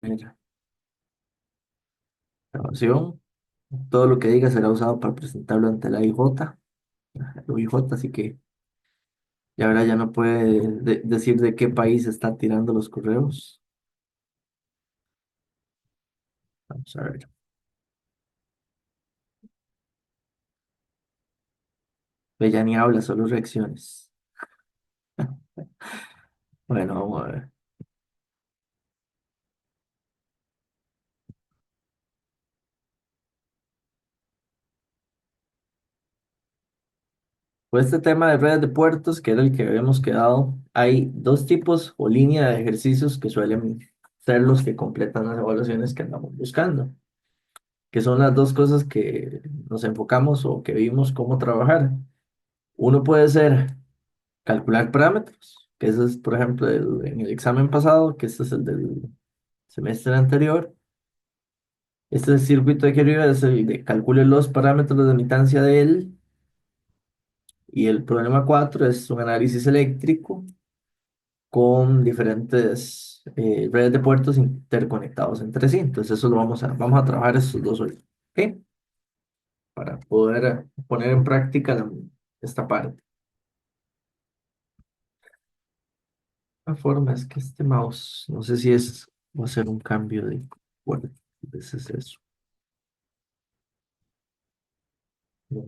Mira, grabación. Todo lo que diga será usado para presentarlo ante la IJ, la OIJ, así que ya ahora ya no puede decir de qué país está tirando los correos. Vamos a ver. Ve, ya ni habla, solo reacciones. Bueno, vamos a ver. Pues este tema de redes de puertos, que era el que habíamos quedado, hay dos tipos o línea de ejercicios que suelen ser los que completan las evaluaciones que andamos buscando, que son las dos cosas que nos enfocamos o que vimos cómo trabajar. Uno puede ser calcular parámetros, que eso es, por ejemplo, en el examen pasado, que este es el del semestre anterior. Este es el circuito de aquí arriba, es el de calcule los parámetros de admitancia de él. Y el problema 4 es un análisis eléctrico con diferentes redes de puertos interconectados entre sí. Entonces eso lo vamos a trabajar estos dos hoy, ¿ok? Para poder poner en práctica esta parte. La forma es que este mouse, no sé si va a ser un cambio de puerto. Entonces es eso. ¿No?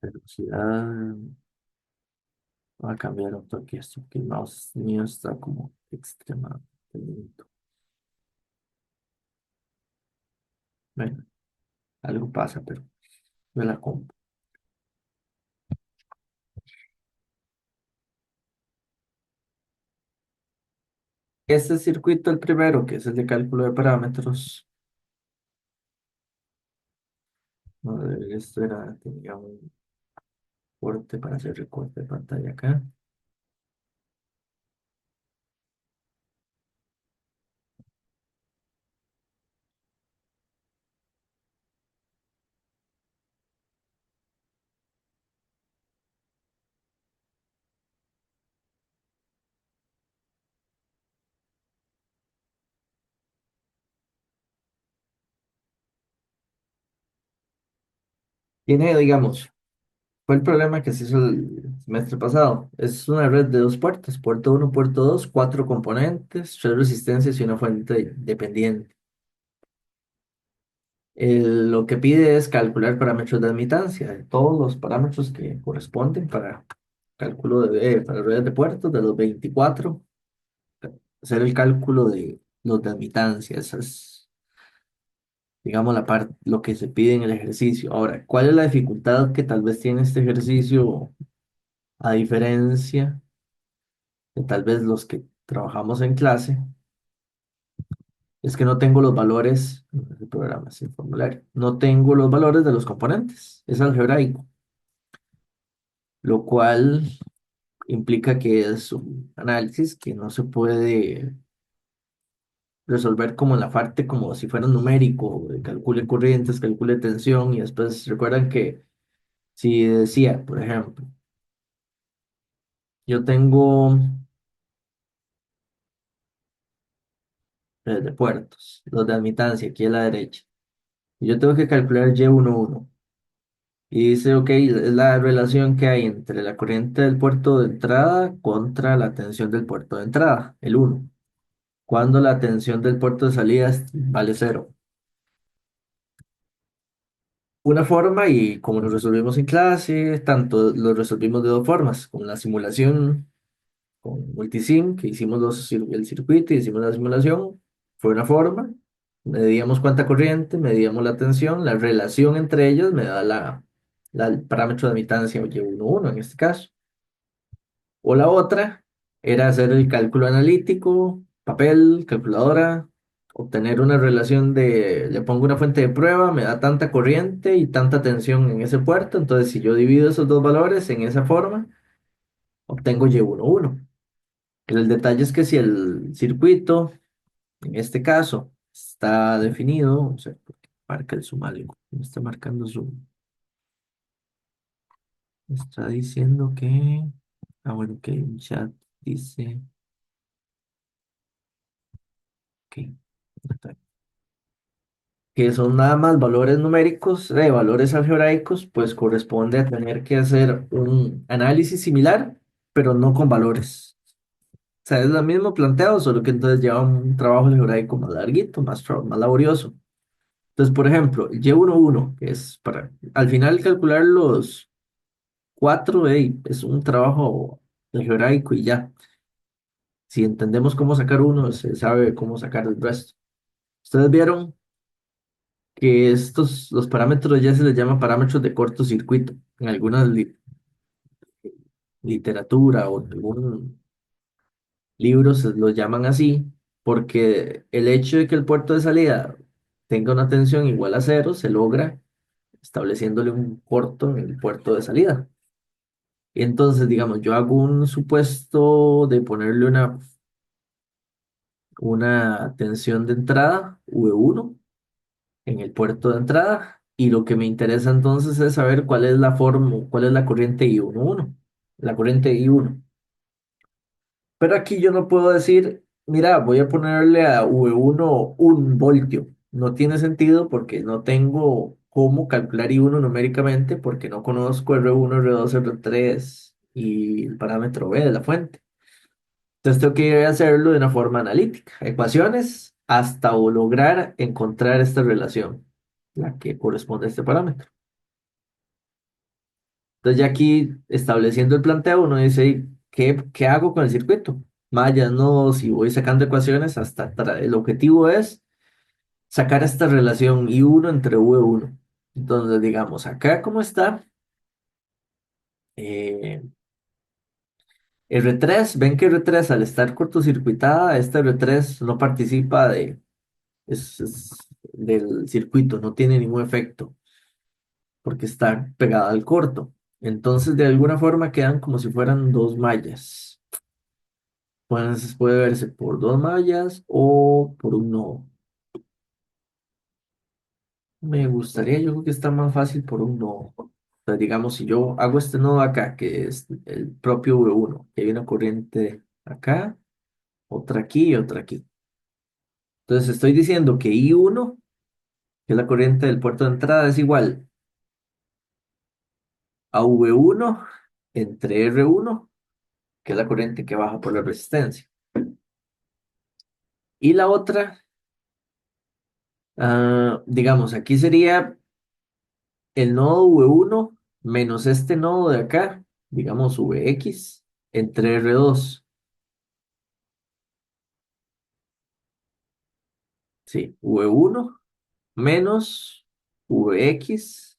Velocidad. Voy a cambiar un toque esto, que el mouse mío está como extremadamente lento. Bueno, algo pasa, pero me la compro. Este circuito, el primero, que es el de cálculo de parámetros, no, esto era, tenía un corte para hacer recorte de pantalla acá. Tiene, digamos, fue el problema que se hizo el semestre pasado. Es una red de dos puertos, puerto uno, puerto 2, cuatro componentes, tres resistencias y una fuente dependiente. Lo que pide es calcular parámetros de admitancia, todos los parámetros que corresponden para cálculo para redes de puertos de los 24, hacer el cálculo de los de admitancia. Esa es, digamos, la parte, lo que se pide en el ejercicio. Ahora, ¿cuál es la dificultad que tal vez tiene este ejercicio a diferencia de tal vez los que trabajamos en clase? Es que no tengo los valores, el programa, es el formulario, no tengo los valores de los componentes, es algebraico, lo cual implica que es un análisis que no se puede resolver como en la parte como si fuera numérico, calcule corrientes, calcule tensión y después recuerdan que si decía, por ejemplo, yo tengo de puertos, los de admitancia aquí a la derecha, y yo tengo que calcular Y11 y dice, ok, es la relación que hay entre la corriente del puerto de entrada contra la tensión del puerto de entrada, el uno, cuando la tensión del puerto de salida vale cero. Una forma, y como lo resolvimos en clase, tanto lo resolvimos de dos formas, con la simulación con Multisim, que hicimos el circuito y hicimos la simulación, fue una forma, medíamos cuánta corriente, medíamos la tensión, la relación entre ellos me da el parámetro de admitancia Y11 en este caso. O la otra era hacer el cálculo analítico, papel, calculadora, obtener una relación le pongo una fuente de prueba, me da tanta corriente y tanta tensión en ese puerto, entonces si yo divido esos dos valores en esa forma, obtengo Y11. Pero el detalle es que si el circuito, en este caso, está definido, o sea, porque marca el zoom algo, me está marcando zoom, me está diciendo que Bueno, que un chat dice, ok, que son nada más valores numéricos, valores algebraicos, pues corresponde a tener que hacer un análisis similar, pero no con valores. O sea, es lo mismo planteado, solo que entonces lleva un trabajo algebraico más larguito, más laborioso. Entonces, por ejemplo, el Y11, que es para al final calcular los cuatro, es un trabajo algebraico y ya. Si entendemos cómo sacar uno, se sabe cómo sacar el resto. Ustedes vieron que los parámetros ya se les llama parámetros de cortocircuito. En alguna literatura o en algún libro se los llaman así, porque el hecho de que el puerto de salida tenga una tensión igual a cero se logra estableciéndole un corto en el puerto de salida. Y entonces, digamos, yo hago un supuesto de ponerle una tensión de entrada, V1, en el puerto de entrada, y lo que me interesa entonces es saber cuál es la forma, cuál es la corriente I11, la corriente I1. Pero aquí yo no puedo decir, mira, voy a ponerle a V1 un voltio. No tiene sentido porque no tengo cómo calcular I1 numéricamente porque no conozco R1, R2, R3 y el parámetro B de la fuente. Entonces tengo que ir a hacerlo de una forma analítica, ecuaciones, hasta o lograr encontrar esta relación, la que corresponde a este parámetro. Entonces ya aquí estableciendo el planteo, uno dice, "¿Y qué hago con el circuito? Mallas, nodos, y voy sacando ecuaciones hasta el objetivo es sacar esta relación I1 entre V1. Entonces, digamos, acá como está, eh, R3, ven que R3 al estar cortocircuitada, esta R3 no participa es del circuito, no tiene ningún efecto porque está pegada al corto. Entonces, de alguna forma quedan como si fueran dos mallas. Pues puede verse por dos mallas o por un nodo. Me gustaría, yo creo que está más fácil por un nodo. O sea, digamos, si yo hago este nodo acá, que es el propio V1, que hay una corriente acá, otra aquí y otra aquí. Entonces estoy diciendo que I1, que es la corriente del puerto de entrada, es igual a V1 entre R1, que es la corriente que baja por la resistencia. Y la otra, digamos, aquí sería el nodo V1 menos este nodo de acá, digamos Vx, entre R2. Sí, V1 menos Vx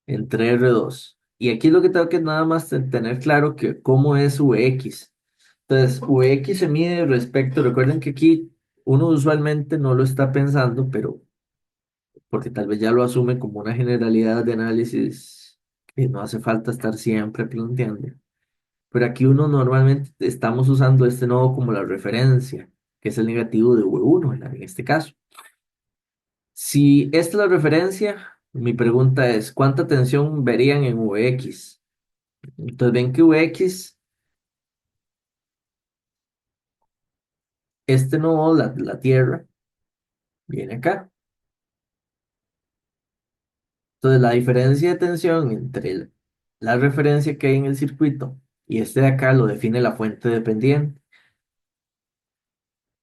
entre R2. Y aquí lo que tengo que nada más tener claro que cómo es Vx. Entonces, Vx se mide respecto, recuerden que aquí uno usualmente no lo está pensando, pero porque tal vez ya lo asume como una generalidad de análisis que no hace falta estar siempre planteando. Pero aquí uno normalmente estamos usando este nodo como la referencia, que es el negativo de V1 en este caso. Si esta es la referencia, mi pregunta es, ¿cuánta tensión verían en Vx? Entonces ven que Vx, este nodo, la Tierra, viene acá. Entonces la diferencia de tensión entre la referencia que hay en el circuito y este de acá lo define la fuente dependiente.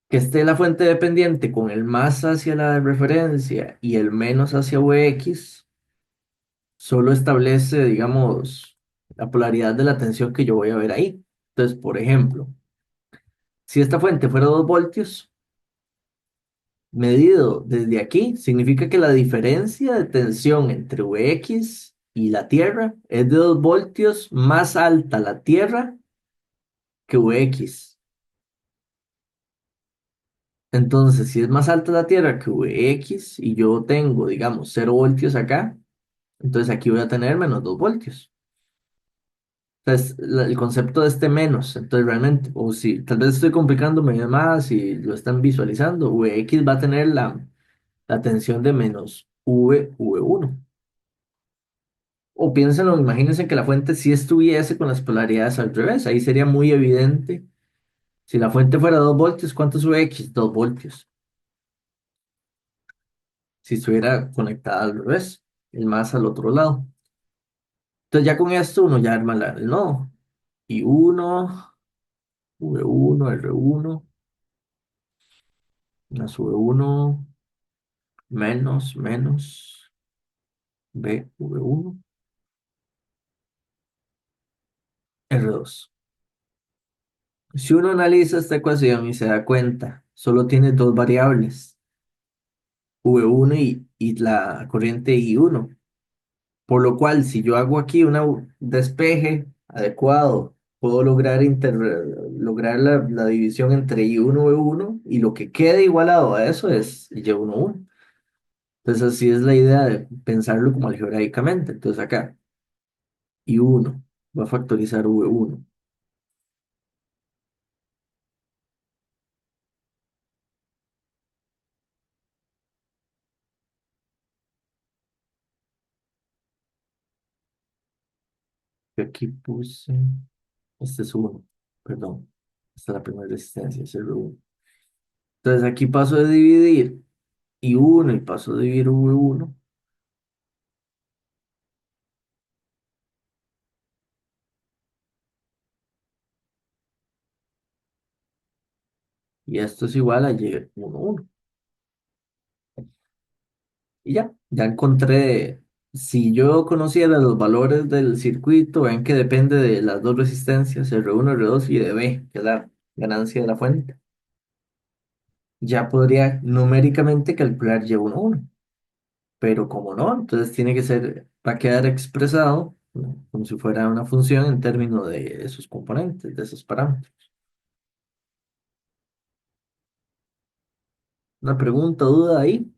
Que esté la fuente dependiente con el más hacia la referencia y el menos hacia Vx, solo establece, digamos, la polaridad de la tensión que yo voy a ver ahí. Entonces, por ejemplo, si esta fuente fuera 2 voltios, medido desde aquí, significa que la diferencia de tensión entre Vx y la Tierra es de 2 voltios más alta la Tierra que Vx. Entonces, si es más alta la Tierra que Vx y yo tengo, digamos, 0 voltios acá, entonces aquí voy a tener menos 2 voltios. Entonces, el concepto de este menos, entonces realmente, o si tal vez estoy complicándome más y lo están visualizando, Vx va a tener la tensión de menos V1. O piénsenlo, imagínense que la fuente sí estuviese con las polaridades al revés. Ahí sería muy evidente. Si la fuente fuera 2 voltios, ¿cuánto sube X? 2 voltios. Si estuviera conectada al revés, el más al otro lado. Entonces ya con esto uno ya arma el nodo. Y uno, V1, R1, más V1, menos, V1, R2. Si uno analiza esta ecuación y se da cuenta, solo tiene dos variables, V1 y la corriente I1. Por lo cual, si yo hago aquí un despeje adecuado, puedo lograr la división entre I1 y V1 y lo que quede igualado a eso es Y1, 1. Entonces, así es la idea de pensarlo como algebraicamente. Entonces, acá, I1 va a factorizar V1. Y aquí puse, este es 1, perdón, esta es la primera resistencia, es R1. Entonces, aquí paso de dividir I1 y paso de dividir V1. Y esto es igual a Y1, 1. Y ya encontré, si yo conociera los valores del circuito, ven que depende de las dos resistencias, R1, R2 y de B, que es la ganancia de la fuente. Ya podría numéricamente calcular Y1, 1, pero como no, entonces tiene que ser, va a quedar expresado, ¿no?, como si fuera una función en términos de esos componentes, de esos parámetros. Una pregunta, duda ahí.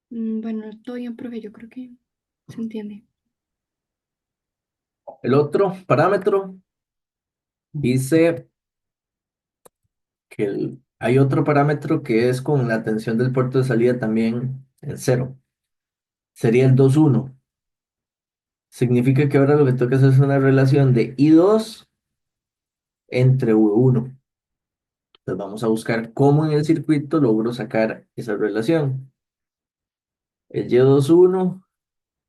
Bueno, todo bien, profe, yo creo que se entiende. El otro parámetro dice que hay otro parámetro que es con la tensión del puerto de salida también en cero. Sería el 2,1. Significa que ahora lo que toca hacer es una relación de I2 entre V1. Entonces vamos a buscar cómo en el circuito logro sacar esa relación. El Y21,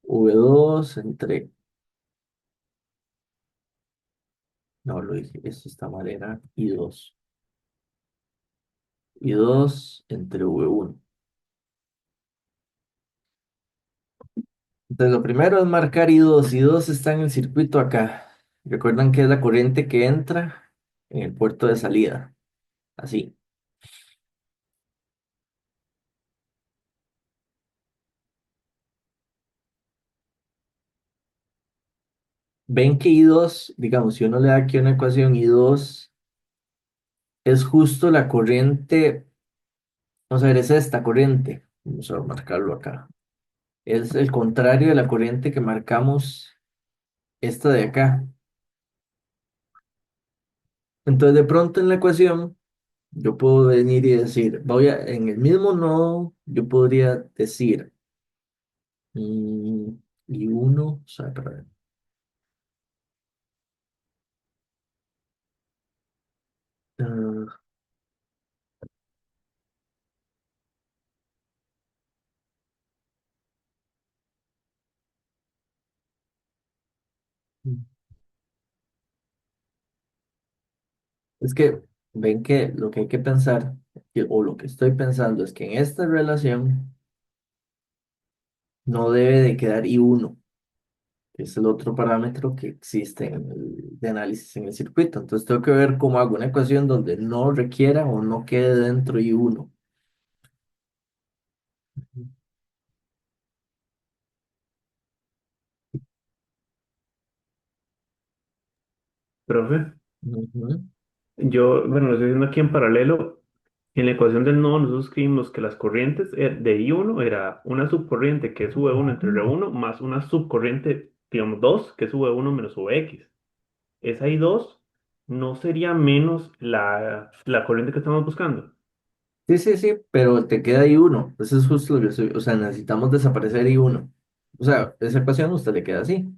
V2 entre... No, lo dije, esto está mal, era I2. I2 entre V1. Entonces, lo primero es marcar I2. I2 está en el circuito acá. Recuerdan que es la corriente que entra en el puerto de salida. Así. Ven que I2, digamos, si uno le da aquí una ecuación, I2 es justo la corriente. Vamos a ver, es esta corriente. Vamos a marcarlo acá. Es el contrario de la corriente que marcamos, esta de acá. Entonces, de pronto en la ecuación, yo puedo venir y decir, en el mismo nodo, yo podría decir. Mm, y uno, o sea, ah, es que ven que lo que hay que pensar, o lo que estoy pensando, es que en esta relación no debe de quedar I1, que es el otro parámetro que existe de análisis en el circuito. Entonces tengo que ver cómo hago una ecuación donde no requiera o no quede dentro I1. Profe, Ujú, yo, bueno, lo estoy viendo aquí en paralelo. En la ecuación del nodo nosotros escribimos que las corrientes de I1 era una subcorriente que es V1 entre R1 más una subcorriente, digamos, 2 que es V1 menos VX. Esa I2 no sería menos la corriente que estamos buscando. Sí, sí, sí, pero te queda I1. Eso es justo lo que estoy, o sea, necesitamos desaparecer I1. O sea, esa ecuación a usted le queda así.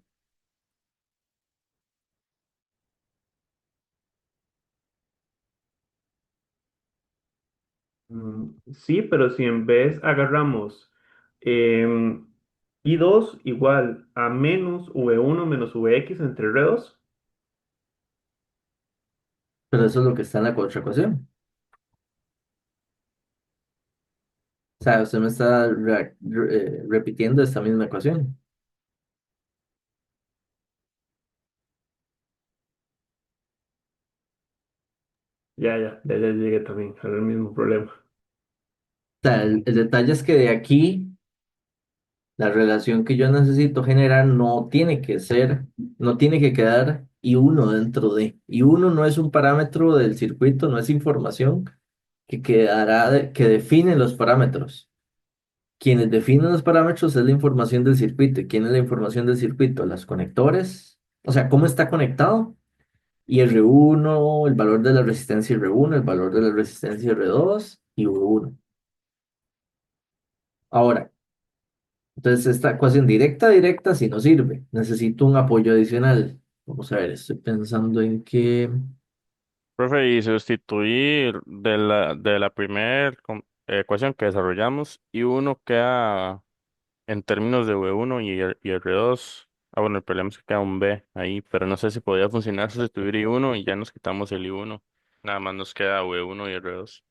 Sí, pero si en vez agarramos em, I2 igual a menos V1 menos Vx entre R2, Pero eso es lo que está en la contraecuación. O sea, usted me está repitiendo esta misma ecuación. ya llegué también al mismo problema. O sea, el detalle es que de aquí, la relación que yo necesito generar no tiene que ser, no tiene que quedar I1 dentro de. I1 no es un parámetro del circuito, no es información que quedará, que define los parámetros. Quienes definen los parámetros es la información del circuito. ¿Y quién es la información del circuito? Los conectores, o sea, cómo está conectado. Y R1, el valor de la resistencia R1, el valor de la resistencia R2 y V1. Ahora, entonces esta ecuación directa, directa, sí no sirve. Necesito un apoyo adicional. Vamos a ver, estoy pensando en que... Profe, y sustituir de la primera ecuación que desarrollamos y uno queda en términos de V1 y R2. Ah, bueno, el problema es que queda un B ahí, pero no sé si podría funcionar sustituir I1 y ya nos quitamos el I1. Nada más nos queda V1 y R2.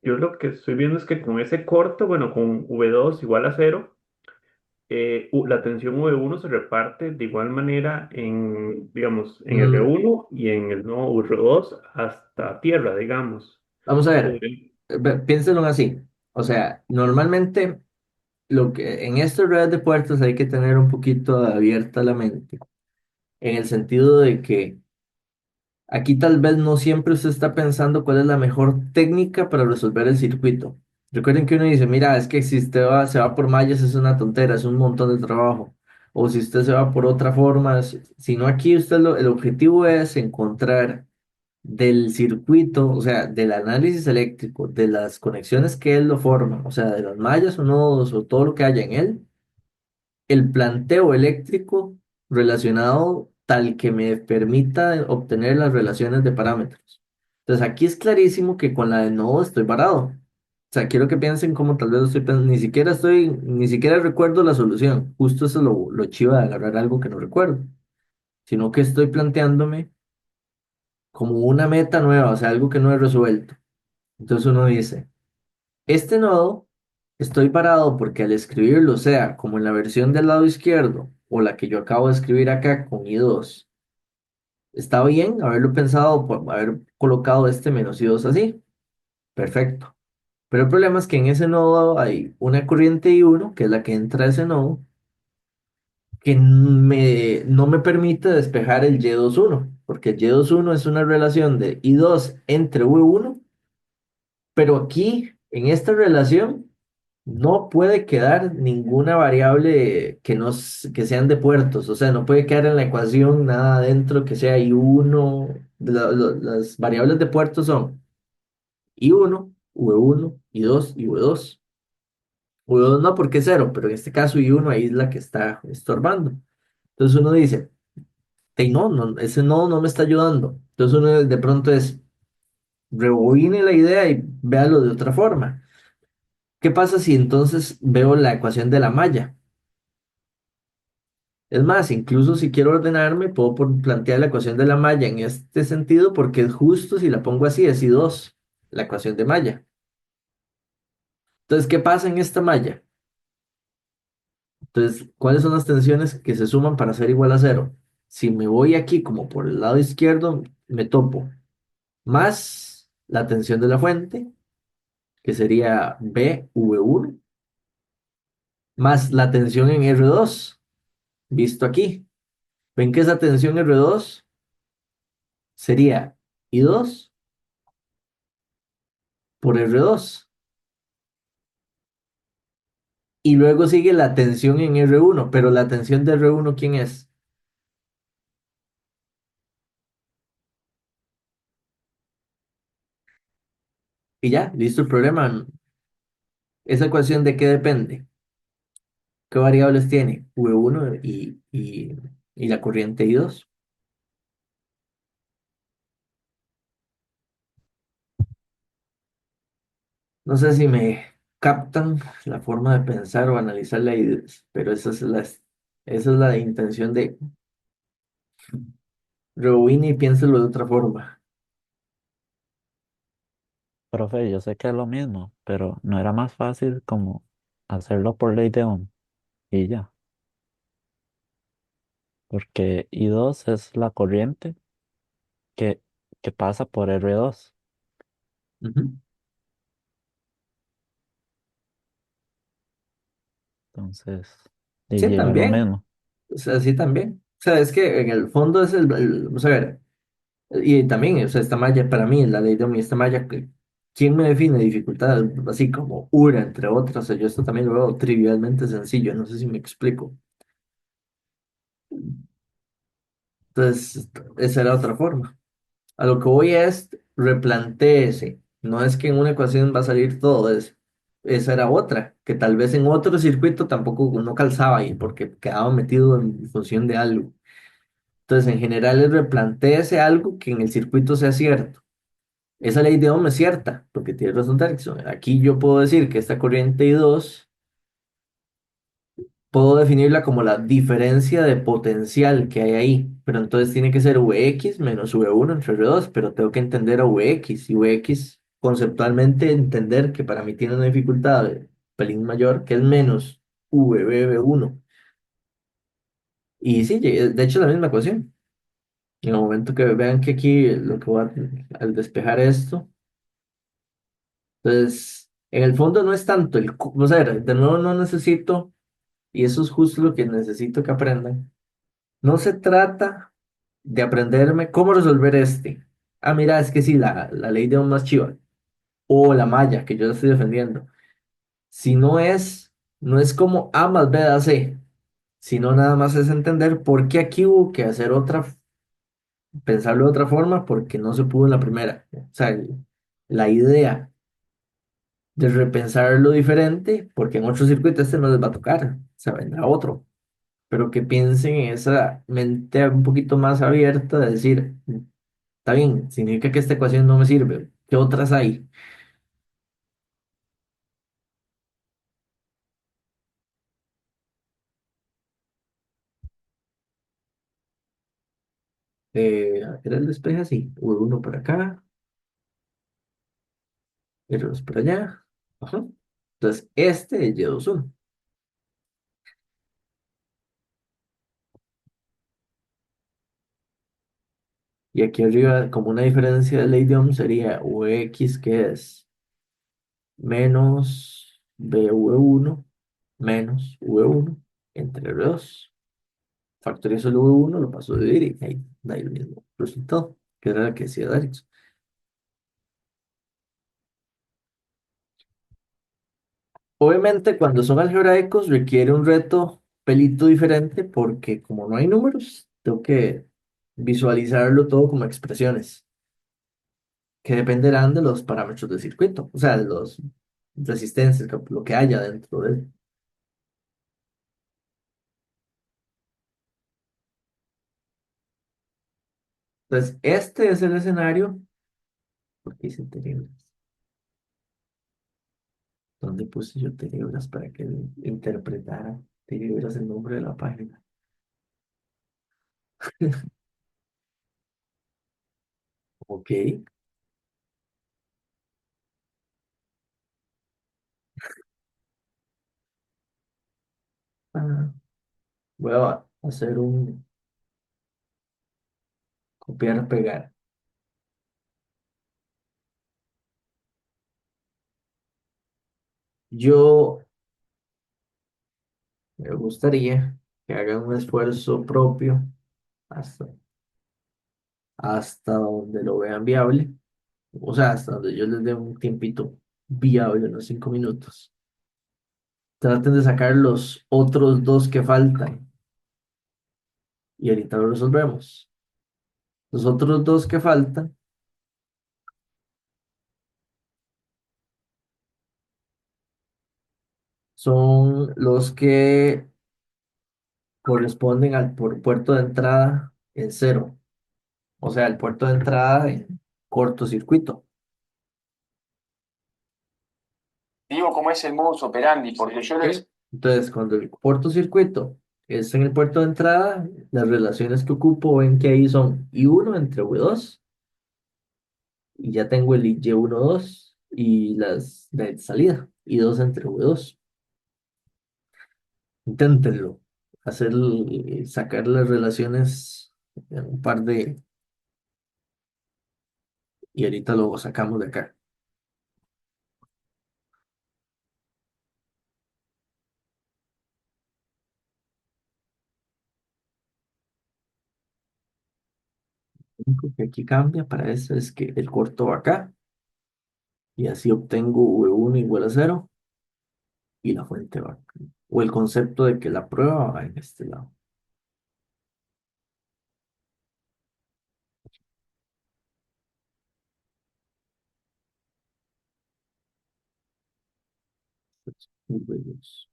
Yo lo que estoy viendo es que con ese corto, bueno, con V2 igual a cero, la tensión V1 se reparte de igual manera en, digamos, en mm, R1 y en el nodo R2 hasta tierra, digamos. vamos a ver, Podría- piénsenlo así. O sea, normalmente lo que en estas redes de puertos hay que tener un poquito abierta la mente, en el sentido de que aquí tal vez no siempre usted está pensando cuál es la mejor técnica para resolver el circuito. Recuerden que uno dice, mira, es que si usted se va por mallas es una tontera, es un montón de trabajo. O si usted se va por otra forma, sino aquí usted el objetivo es encontrar del circuito, o sea, del análisis eléctrico, de las conexiones que él lo forma, o sea, de las mallas o nodos o todo lo que haya en él, el planteo eléctrico relacionado tal que me permita obtener las relaciones de parámetros. Entonces aquí es clarísimo que con la de nodo estoy varado. O sea, quiero que piensen como tal vez estoy pensando, ni siquiera recuerdo la solución. Justo eso es lo chivo de agarrar algo que no recuerdo, sino que estoy planteándome como una meta nueva, o sea, algo que no he resuelto. Entonces uno dice, este nodo estoy parado porque al escribirlo, sea como en la versión del lado izquierdo o la que yo acabo de escribir acá con I2, está bien haberlo pensado, por haber colocado este menos I2 así, perfecto. Pero el problema es que en ese nodo hay una corriente I1, que es la que entra a ese nodo, que no me permite despejar el Y21, porque el Y21 es una relación de I2 entre V1, pero aquí, en esta relación, no puede quedar ninguna variable que, no, que sean de puertos, o sea, no puede quedar en la ecuación nada dentro que sea I1. Las variables de puertos son I1, V1, I2 y V2. V2 no porque es cero, pero en este caso I1 ahí es la que está estorbando. Entonces uno dice, "Ey, no, no, ese nodo no me está ayudando." Entonces uno de pronto es, rebobine la idea y véalo de otra forma. ¿Qué pasa si entonces veo la ecuación de la malla? Es más, incluso si quiero ordenarme, puedo plantear la ecuación de la malla en este sentido porque es justo si la pongo así, es I2, la ecuación de malla. Entonces, ¿qué pasa en esta malla? Entonces, ¿cuáles son las tensiones que se suman para ser igual a cero? Si me voy aquí como por el lado izquierdo, me topo más la tensión de la fuente, que sería BV1, más la tensión en R2, visto aquí. ¿Ven que esa tensión R2 sería I2 por R2? Y luego sigue la tensión en R1, pero la tensión de R1, ¿quién es? y ya, listo el problema. ¿Esa ecuación de qué depende? ¿Qué variables tiene? V1 y la corriente I2. No sé si me captan la forma de pensar o analizar la idea, pero esa es la intención de rebobine y piénselo de otra forma. Profe, yo sé que es lo mismo, pero no era más fácil como hacerlo por ley de Ohm y ya, porque I2 es la corriente que, que pasa por R2. Ujú. Entonces, Sí, lleva lo también. mismo. O sea, sí, también. O sea, es que en el fondo es vamos a ver, y también, o sea, esta malla, para mí, la ley de Ohm y esta malla, ¿quién me define dificultad? Así como URA, entre otras. O sea, yo esto también lo veo trivialmente sencillo, no sé si me explico. Entonces, esa era otra forma. A lo que voy es, replantéese. No es que en una ecuación va a salir todo eso. Esa era otra, que tal vez en otro circuito tampoco no calzaba ahí, porque quedaba metido en función de algo. Entonces, en general, es replantéese algo que en el circuito sea cierto. Esa ley de Ohm es cierta, porque tiene razón Derrickson. Aquí yo puedo decir que esta corriente I2 puedo definirla como la diferencia de potencial que hay ahí, pero entonces tiene que ser Vx menos V1 entre R2, pero tengo que entender a Vx y Vx conceptualmente entender que para mí tiene una dificultad de pelín mayor que es menos VB1. Y sí, de hecho es la misma ecuación. En el momento que vean que aquí lo que voy al despejar esto, entonces en el fondo no es tanto vamos a ver, de nuevo no necesito, y eso es justo lo que necesito que aprendan. No se trata de aprenderme cómo resolver este. Ah, mira, es que sí, la ley de Ohm más chiva. O la malla que yo estoy defendiendo. Si no es como A más B da C, sino nada más es entender por qué aquí hubo que hacer pensarlo de otra forma, porque no se pudo en la primera. O sea, la idea de repensarlo diferente, porque en otro circuito este no les va a tocar, o sea, vendrá otro. Pero que piensen en esa mente un poquito más abierta de decir, está bien, significa que esta ecuación no me sirve. ¿Qué otras hay? Era el despeje así. V1 por acá, R2 por allá. Ajá. Entonces, este es Y21. Y aquí arriba, como una diferencia de ley de Ohm, sería Vx, que es menos BV1 menos V1 entre R2. Factorizo el V1, lo paso a dividir y ahí da el mismo resultado, que era lo que decía Darix. Obviamente, cuando son algebraicos requiere un reto pelito diferente porque como no hay números, tengo que visualizarlo todo como expresiones que dependerán de los parámetros del circuito, o sea, de los resistencias, lo que haya dentro de él. Entonces, este es el escenario, porque hice tenebras. ¿Dónde puse yo tenebras para que él interpretara tenebras el nombre de la página? Ok. Ah, voy a hacer un copiar, pegar. Yo me gustaría que hagan un esfuerzo propio hasta, hasta donde lo vean viable, o sea, hasta donde yo les dé un tiempito viable, unos 5 minutos. Traten de sacar los otros dos que faltan y ahorita lo resolvemos. Los otros dos que faltan son los que corresponden al puerto de entrada en cero, o sea, el puerto de entrada en cortocircuito. Digo cómo es el modus operandi, porque yo lo ¿Ok? Entonces, cuando el cortocircuito es en el puerto de entrada, las relaciones que ocupo ven que ahí son I1 entre V2 y ya tengo el Y1, 2 y las de salida, I2 entre V2. Inténtenlo, sacar las relaciones en un par de, y ahorita lo sacamos de acá. Lo único que aquí cambia para eso es que el corto va acá y así obtengo V1 igual a cero y la fuente va acá. O el concepto de que la prueba va en este lado. V2.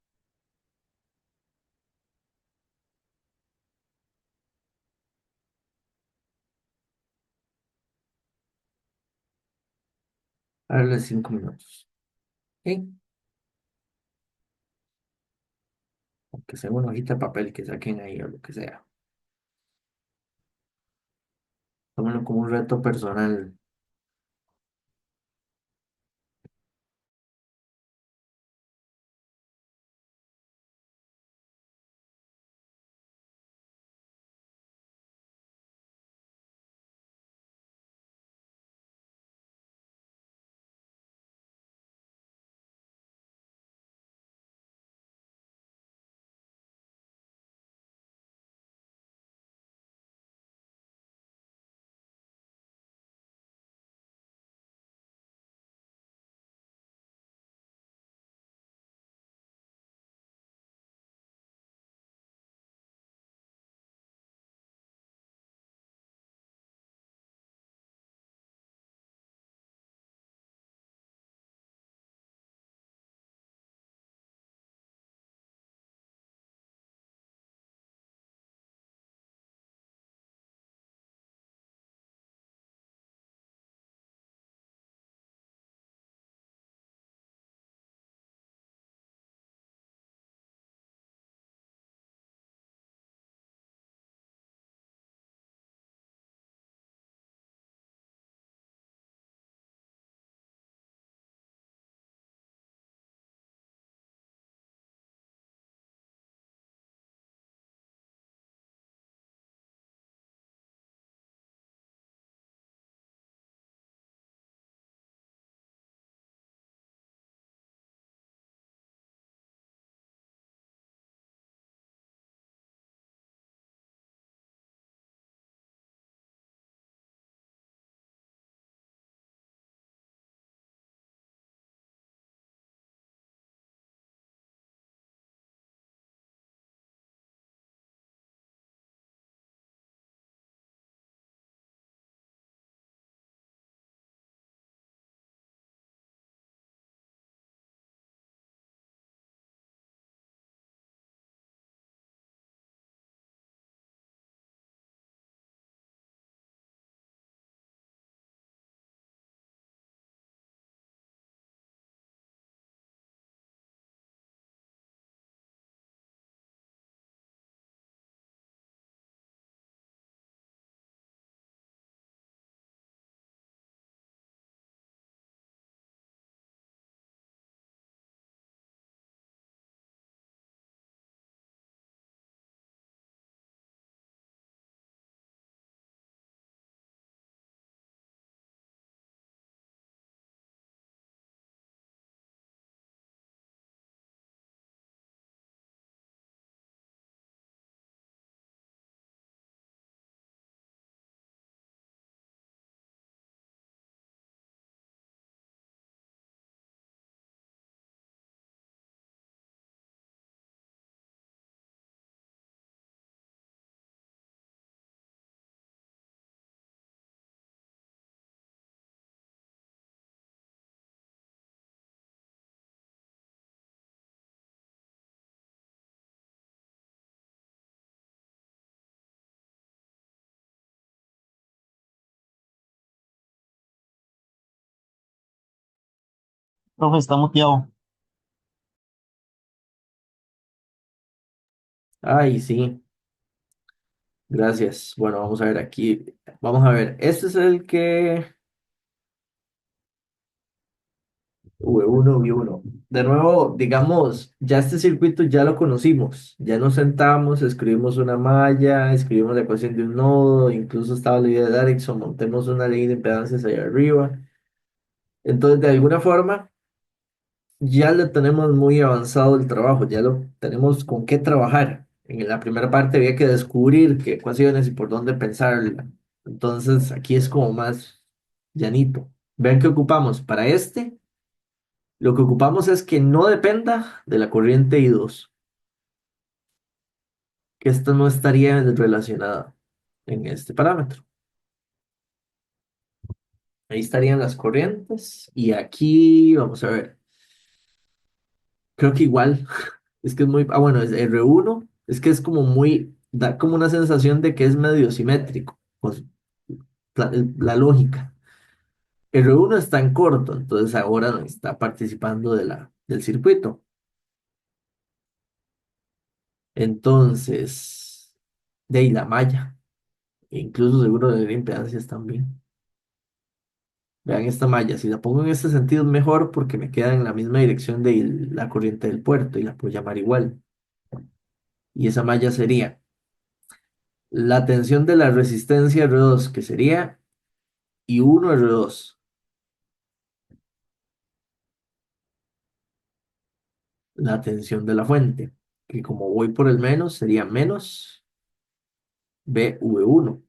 A darle 5 minutos. ¿Ok? Aunque sea una hojita de papel que saquen ahí o lo que sea. Tómenlo como un reto personal. Profe, está muteado. Ay, sí, gracias. Bueno, vamos a ver aquí. Vamos a ver, este es el que V1, V1. De nuevo, digamos, ya este circuito ya lo conocimos. Ya nos sentamos, escribimos una malla, escribimos la ecuación de un nodo, incluso estaba la idea de Ericsson, montemos una ley de impedancias ahí arriba. Entonces, de alguna forma, ya le tenemos muy avanzado el trabajo, ya lo tenemos con qué trabajar. En la primera parte había que descubrir qué ecuaciones y por dónde pensarla. Entonces, aquí es como más llanito. Vean qué ocupamos. Para este, lo que ocupamos es que no dependa de la corriente I2, que esta no estaría relacionada en este parámetro. Ahí estarían las corrientes y aquí, vamos a ver, creo que igual. Es que es muy, bueno, es R1, es que es como muy, da como una sensación de que es medio simétrico, pues la lógica. R1 está en corto, entonces ahora no está participando del circuito. Entonces, de ahí la malla, e incluso seguro de impedancias también. Vean esta malla, si la pongo en este sentido es mejor porque me queda en la misma dirección de la corriente del puerto y la puedo llamar igual. Y esa malla sería la tensión de la resistencia R2, que sería I1 R2. La tensión de la fuente, que como voy por el menos, sería menos BV1.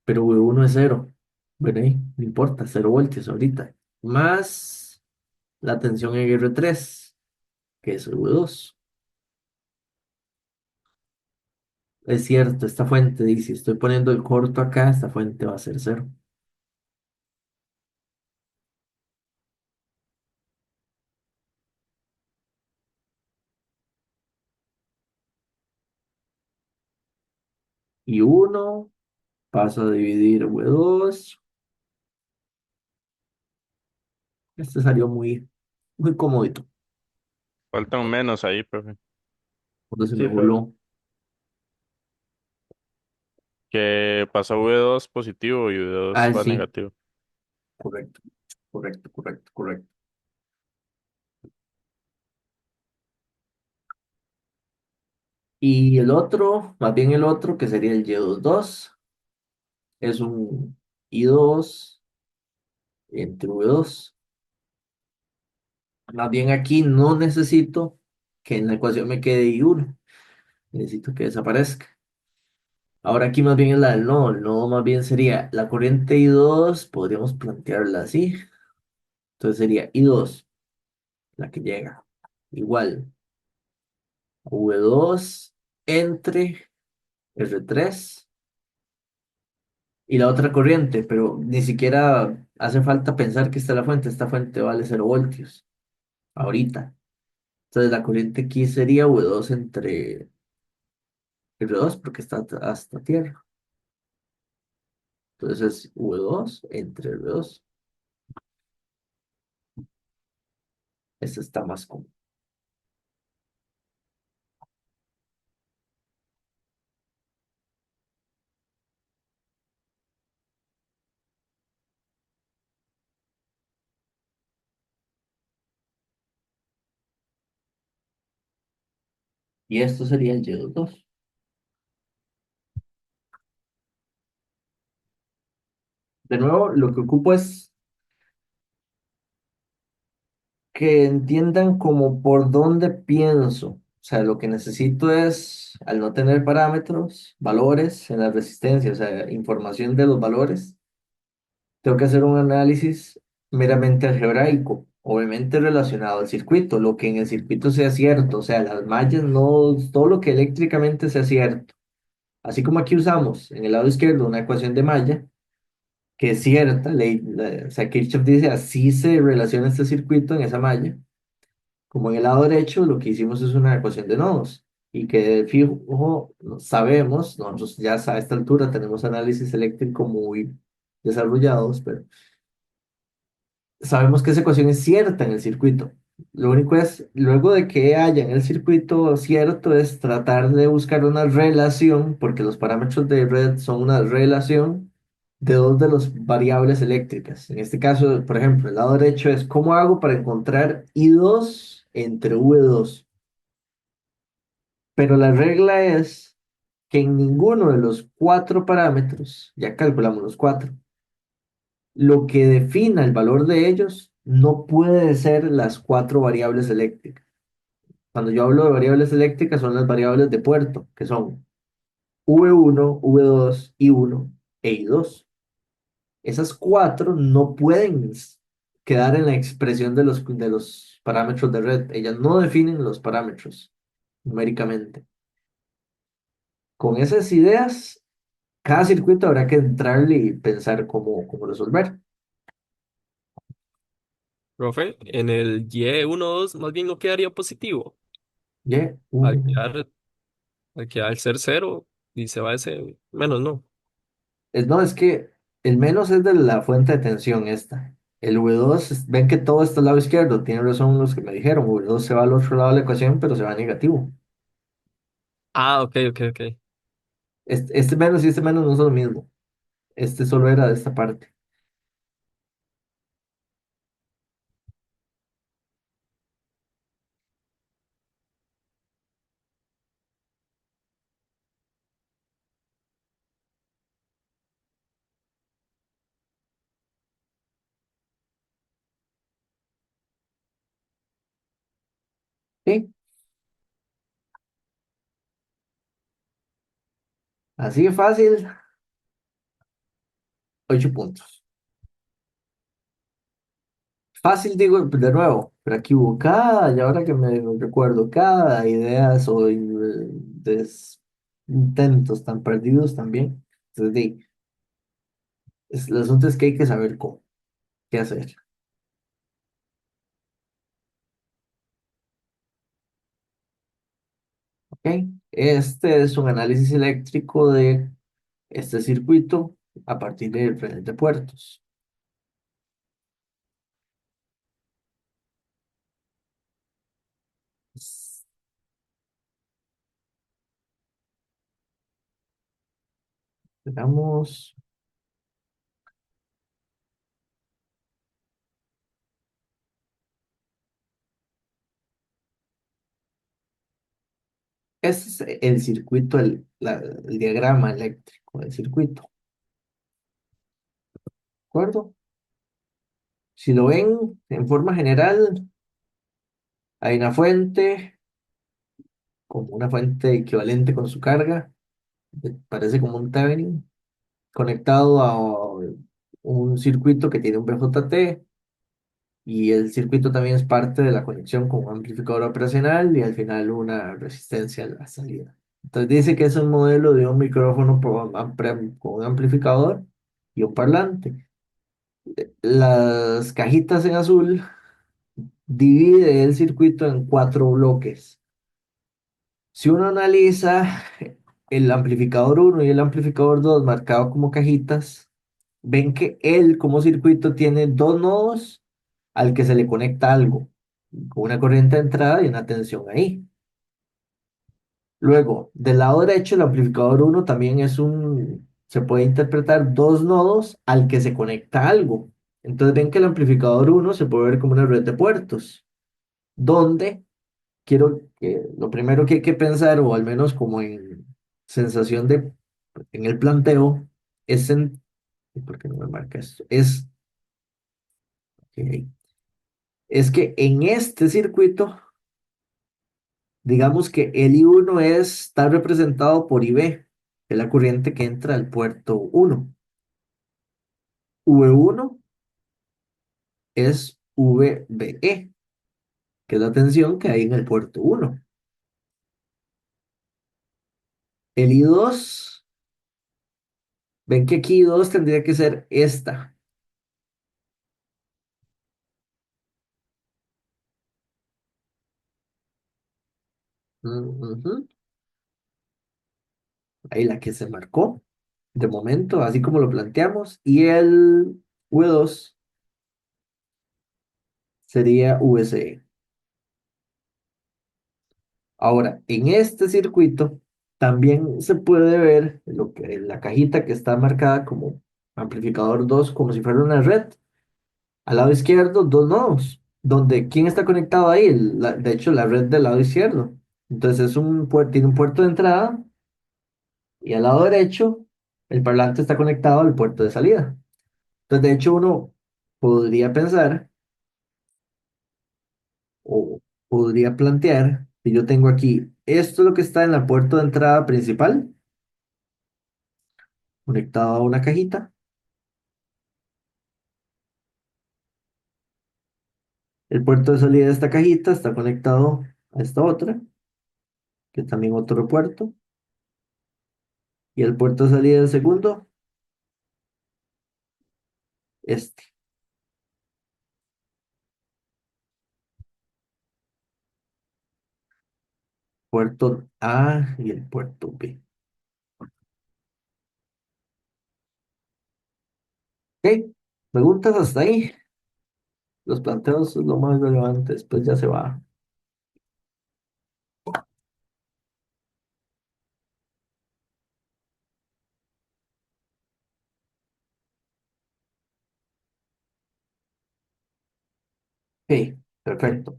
Pero V1 es cero. Bueno, ahí, no importa, 0 voltios ahorita. Más la tensión en R3, que es V2. Es cierto, esta fuente dice, si estoy poniendo el corto acá, esta fuente va a ser cero. Y uno pasa a dividir V2. Este salió muy, muy comodito. Falta un menos ahí, profe. Cuando se me Sí, pero voló. Que pasó V2 positivo y V2 Ah, va sí, negativo. correcto, correcto, correcto, correcto. Y el otro, más bien el otro, que sería el Y22, es un I2 entre V2. Más bien aquí no necesito que en la ecuación me quede I1, necesito que desaparezca. Ahora aquí más bien es la del nodo, el nodo más bien sería la corriente I2, podríamos plantearla así. Entonces sería I2, la que llega, igual a V2 entre R3 y la otra corriente, pero ni siquiera hace falta pensar que está la fuente. Esta fuente vale 0 voltios ahorita. Entonces la corriente aquí sería V2 entre R2 porque está hasta tierra. Entonces es V2 entre R2. Este está más cómodo. Y esto sería el Y2. De nuevo, lo que ocupo es que entiendan como por dónde pienso. O sea, lo que necesito es, al no tener parámetros, valores en la resistencia, o sea, información de los valores, tengo que hacer un análisis meramente algebraico, obviamente relacionado al circuito, lo que en el circuito sea cierto, o sea, las mallas, no, todo lo que eléctricamente sea cierto. Así como aquí usamos en el lado izquierdo una ecuación de malla, que es cierta, o sea, Kirchhoff dice así se relaciona este circuito en esa malla. Como en el lado derecho, lo que hicimos es una ecuación de nodos y que fijo, sabemos, nosotros ya a esta altura tenemos análisis eléctrico muy desarrollados, pero sabemos que esa ecuación es cierta en el circuito. Lo único es, luego de que haya en el circuito cierto, es tratar de buscar una relación, porque los parámetros de red son una relación de dos de las variables eléctricas. En este caso, por ejemplo, el lado derecho es cómo hago para encontrar I2 entre V2. Pero la regla es que en ninguno de los cuatro parámetros, ya calculamos los cuatro, lo que defina el valor de ellos no puede ser las cuatro variables eléctricas. Cuando yo hablo de variables eléctricas son las variables de puerto, que son V1, V2, I1 e I2. Esas cuatro no pueden quedar en la expresión de los parámetros de red. Ellas no definen los parámetros numéricamente. Con esas ideas, cada circuito habrá que entrarle y pensar cómo resolver. Profe, en el Y12 más bien no quedaría positivo. Y Al uno. quedar, al quedar ser cero y se va ese menos, ¿no? No, es que el menos es de la fuente de tensión esta. El V2, ven que todo está al lado izquierdo. Tienen razón los que me dijeron. V2 se va al otro lado de la ecuación, pero se va negativo. Ah, ok, ok, ok. Este menos y este menos no son lo mismo. Este solo era de esta parte. ¿Sí? Así de fácil, 8 puntos. Fácil, digo, de nuevo, pero equivocada, y ahora que me recuerdo, cada idea soy intentos tan perdidos también. Entonces, el asunto es que hay que saber cómo, qué hacer. ¿Ok? Este es un análisis eléctrico de este circuito a partir de redes de puertos. Veamos. Este es el circuito, el diagrama eléctrico del circuito. ¿De acuerdo? Si lo ven en forma general, hay una fuente, como una fuente equivalente con su carga, parece como un Thevenin, conectado a un circuito que tiene un BJT, y el circuito también es parte de la conexión con un amplificador operacional y al final una resistencia a la salida. Entonces dice que es un modelo de un micrófono con un amplificador y un parlante. Las cajitas en azul divide el circuito en cuatro bloques. Si uno analiza el amplificador uno y el amplificador 2 marcado como cajitas, ven que él como circuito tiene dos nodos al que se le conecta algo, con una corriente de entrada y una tensión ahí. Luego, del lado derecho, el amplificador uno también se puede interpretar dos nodos al que se conecta algo. Entonces ven que el amplificador uno se puede ver como una red de puertos, donde quiero que lo primero que hay que pensar, o al menos como en sensación en el planteo, es ¿por qué no me marca esto? Ok, es que en este circuito, digamos que el I1 está representado por IB, que es la corriente que entra al puerto 1. V1 es VBE, que es la tensión que hay en el puerto 1. El I2, ven que aquí I2 tendría que ser esta. Ujú. Ahí la que se marcó de momento, así como lo planteamos. Y el V2 sería VCE. Ahora, en este circuito también se puede ver lo que, la cajita que está marcada como amplificador 2 como si fuera una red. Al lado izquierdo, dos nodos, donde ¿quién está conectado ahí? De hecho, la red del lado izquierdo. Entonces es tiene un puerto de entrada y al lado derecho el parlante está conectado al puerto de salida. Entonces, de hecho, uno podría pensar o podría plantear que yo tengo aquí esto es lo que está en la puerta de entrada principal, conectado a una cajita. El puerto de salida de esta cajita está conectado a esta otra, que es también otro puerto. Y el puerto de salida del segundo, este. Puerto A y el puerto B. Ok, preguntas hasta ahí. Los planteos es lo más relevante, después ya se va. Ok, perfecto.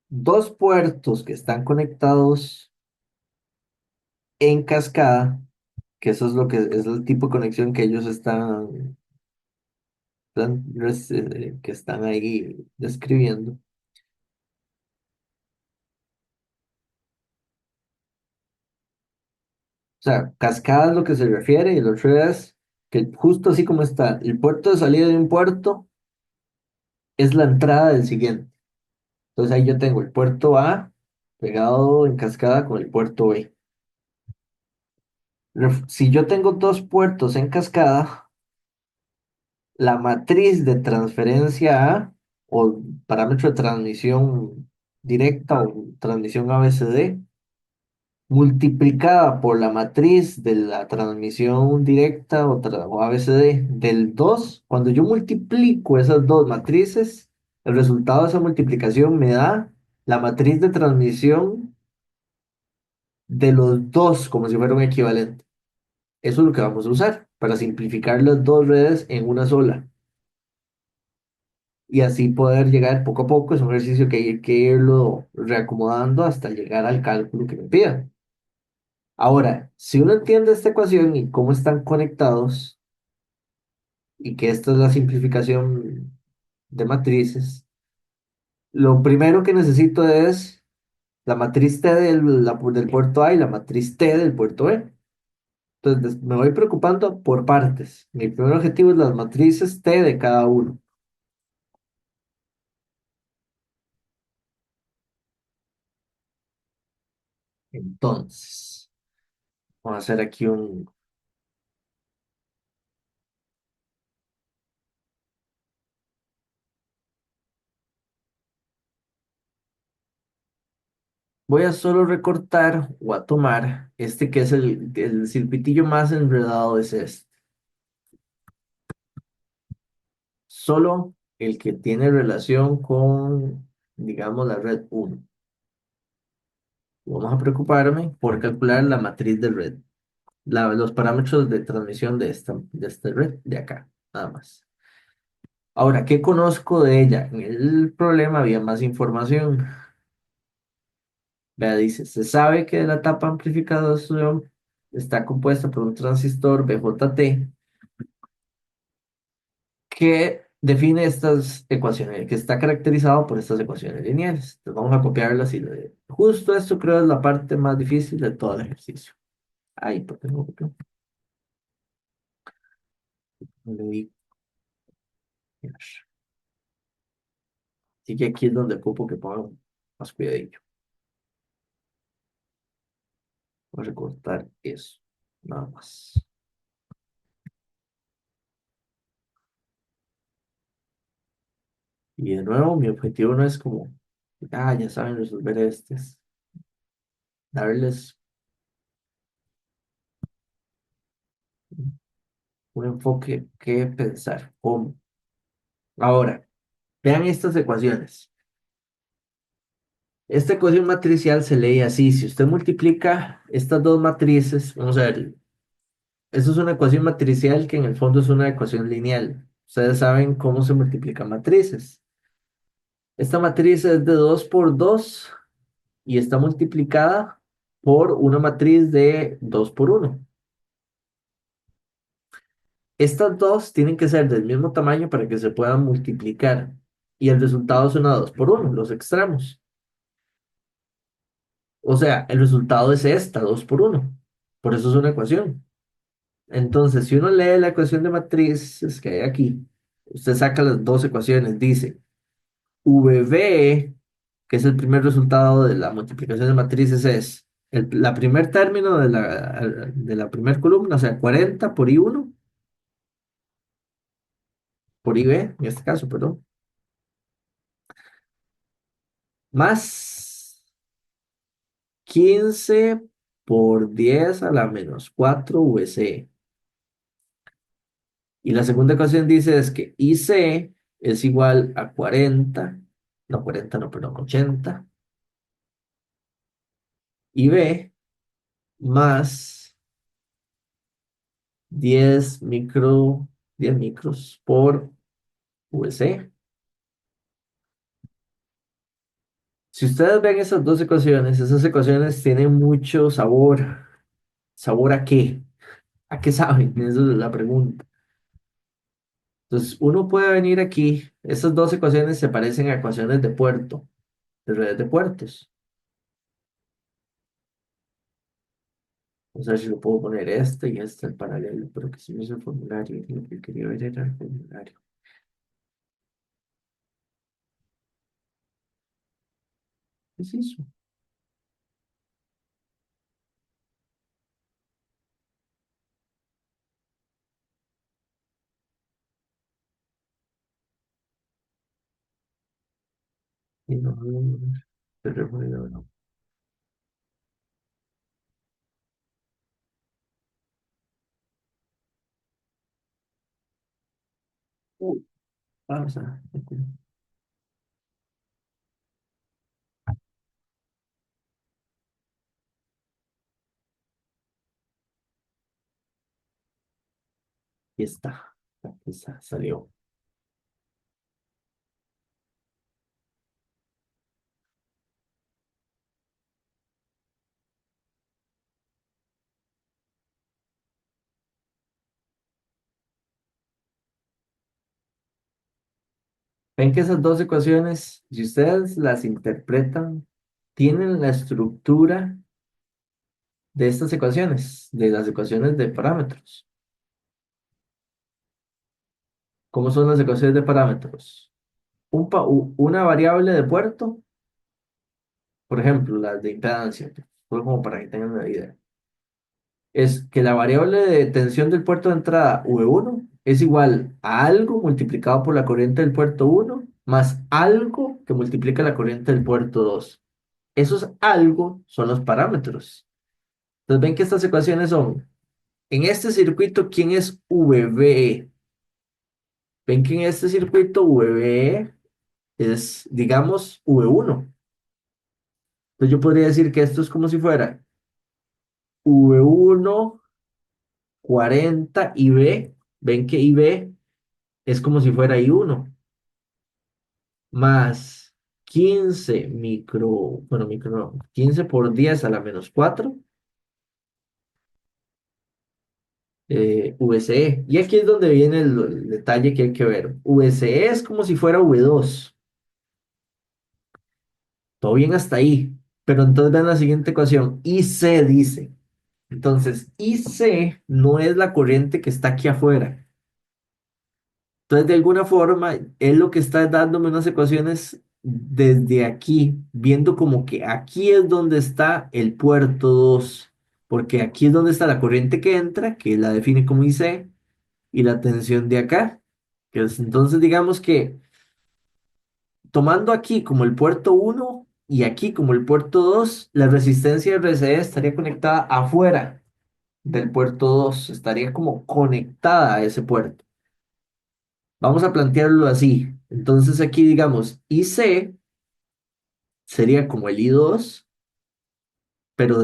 Dos puertos que están conectados en cascada, que eso es lo que es el tipo de conexión que ellos que están ahí describiendo. O sea, cascada es lo que se refiere y el otro es que justo así como está el puerto de salida de un puerto, es la entrada del siguiente. Entonces ahí yo tengo el puerto A pegado en cascada con el puerto B. Si yo tengo dos puertos en cascada, la matriz de transferencia A o parámetro de transmisión directa o transmisión ABCD multiplicada por la matriz de la transmisión directa o ABCD del 2, cuando yo multiplico esas dos matrices, el resultado de esa multiplicación me da la matriz de transmisión de los dos como si fuera un equivalente. Eso es lo que vamos a usar para simplificar las dos redes en una sola y así poder llegar poco a poco. Es un ejercicio que hay que irlo reacomodando hasta llegar al cálculo que me pidan. Ahora, si uno entiende esta ecuación y cómo están conectados y que esta es la simplificación de matrices, lo primero que necesito es la matriz T del puerto A y la matriz T del puerto B. Entonces, me voy preocupando por partes. Mi primer objetivo es las matrices T de cada uno. Entonces, vamos a hacer aquí un... Voy a solo recortar o a tomar este que es el circuitillo más enredado es este. Solo el que tiene relación con, digamos, la red uno. Vamos a preocuparme por calcular la matriz de red, los parámetros de transmisión de esta red de acá, nada más. Ahora, ¿qué conozco de ella? En el problema había más información. Vea, dice, se sabe que la tapa amplificación está compuesta por un transistor BJT que define estas ecuaciones, que está caracterizado por estas ecuaciones lineales. Entonces vamos a copiarlas y justo esto creo es la parte más difícil de todo el ejercicio. Ay, ¿por qué no lo copio? No le di. Así que aquí es donde ocupo que pongan más cuidadillo. Voy a recortar eso, nada más. Y de nuevo, mi objetivo no es como, ya saben resolver este, es darles un enfoque que pensar. ¿Cómo? Ahora, Vean estas ecuaciones. Esta ecuación matricial se lee así. Si usted multiplica estas dos matrices, vamos a ver, esto es una ecuación matricial que en el fondo es una ecuación lineal. Ustedes saben cómo se multiplican matrices. Esta matriz es de 2 por 2 y está multiplicada por una matriz de 2 por uno. Estas dos tienen que ser del mismo tamaño para que se puedan multiplicar. Y el resultado es una 2 por uno, los extremos. O sea, el resultado es esta, 2 por uno. Por eso es una ecuación. Entonces, si uno lee la ecuación de matrices que hay aquí, usted saca las dos ecuaciones. Dice, VB, que es el primer resultado de la multiplicación de matrices, es la primer término de la primer columna, o sea, 40 por I1, por IB, en este caso, perdón, más 15 por 10 a la menos 4 VC. Y la segunda ecuación dice es que IC es igual a 40, no 40, no, perdón, 80, y B más 10 micros por VC. Si ustedes ven esas dos ecuaciones, esas ecuaciones tienen mucho sabor. ¿Sabor a qué? ¿A qué saben? Esa es la pregunta. Entonces, uno puede venir aquí, esas dos ecuaciones se parecen a ecuaciones de puerto, de redes de puertos. Vamos a ver si lo puedo poner este y este el paralelo, pero que se me hizo el formulario. Y lo que quería ver era el formulario. ¿Qué es eso? Y no, pero bueno, no. Vamos a. Aquí está. Aquí está, salió. Ven que esas dos ecuaciones, si ustedes las interpretan, tienen la estructura de estas ecuaciones, de las ecuaciones de parámetros. ¿Cómo son las ecuaciones de parámetros? Una variable de puerto, por ejemplo, las de impedancia, solo como para que tengan una idea, es que la variable de tensión del puerto de entrada V1 es igual a algo multiplicado por la corriente del puerto 1 más algo que multiplica la corriente del puerto 2. Esos algo son los parámetros. Entonces ven que estas ecuaciones son, en este circuito, ¿quién es VBE? Ven que en este circuito VBE es, digamos, V1. Entonces yo podría decir que esto es como si fuera V1, 40 IB. Ven que IB es como si fuera I1 más 15 bueno, no, 15 por 10 a la menos 4 VCE. Y aquí es donde viene el detalle que hay que ver. VCE es como si fuera V2. Todo bien hasta ahí. Pero entonces vean la siguiente ecuación. IC dice. Entonces, IC no es la corriente que está aquí afuera. Entonces, de alguna forma, él lo que está dándome unas ecuaciones desde aquí, viendo como que aquí es donde está el puerto 2, porque aquí es donde está la corriente que entra, que la define como IC, y la tensión de acá. Entonces, digamos que tomando aquí como el puerto 1 y aquí como el puerto 2, la resistencia RCE estaría conectada afuera del puerto 2, estaría como conectada a ese puerto. Vamos a plantearlo así. Entonces aquí digamos, IC sería como el I2, pero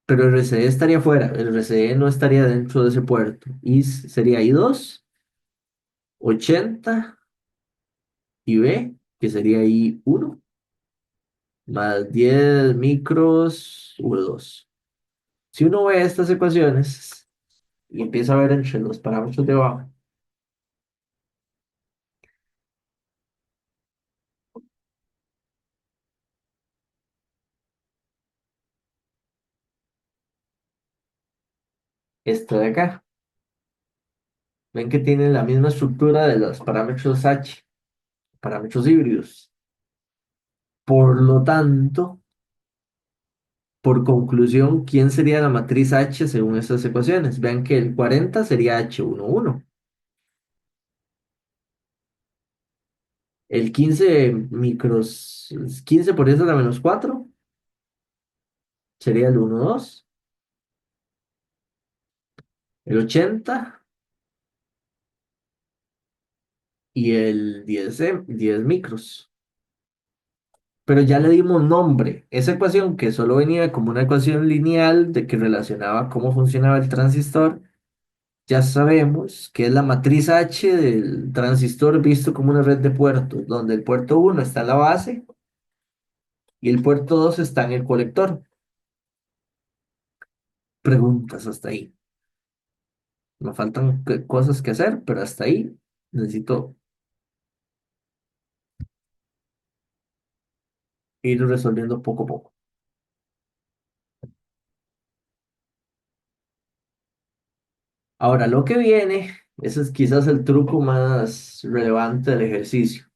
pero el RCD estaría fuera. El RCD no estaría dentro de ese puerto. Y sería I2, 80 y B, que sería I1, más 10 micros V2. Si uno ve estas ecuaciones y empieza a ver entre los parámetros de abajo, esto de acá, ven que tiene la misma estructura de los parámetros H, parámetros híbridos. Por lo tanto, por conclusión, ¿quién sería la matriz H según estas ecuaciones? Vean que el 40 sería H11. El 15 micros, 15 por 10 a la menos 4 sería el 12. El 80 y el 10 micros. Pero ya le dimos nombre. Esa ecuación que solo venía como una ecuación lineal de que relacionaba cómo funcionaba el transistor, ya sabemos que es la matriz H del transistor visto como una red de puertos, donde el puerto uno está en la base y el puerto 2 está en el colector. Preguntas hasta ahí. Me faltan cosas que hacer, pero hasta ahí necesito ir resolviendo poco a poco. Ahora, lo que viene, ese es quizás el truco más relevante del ejercicio.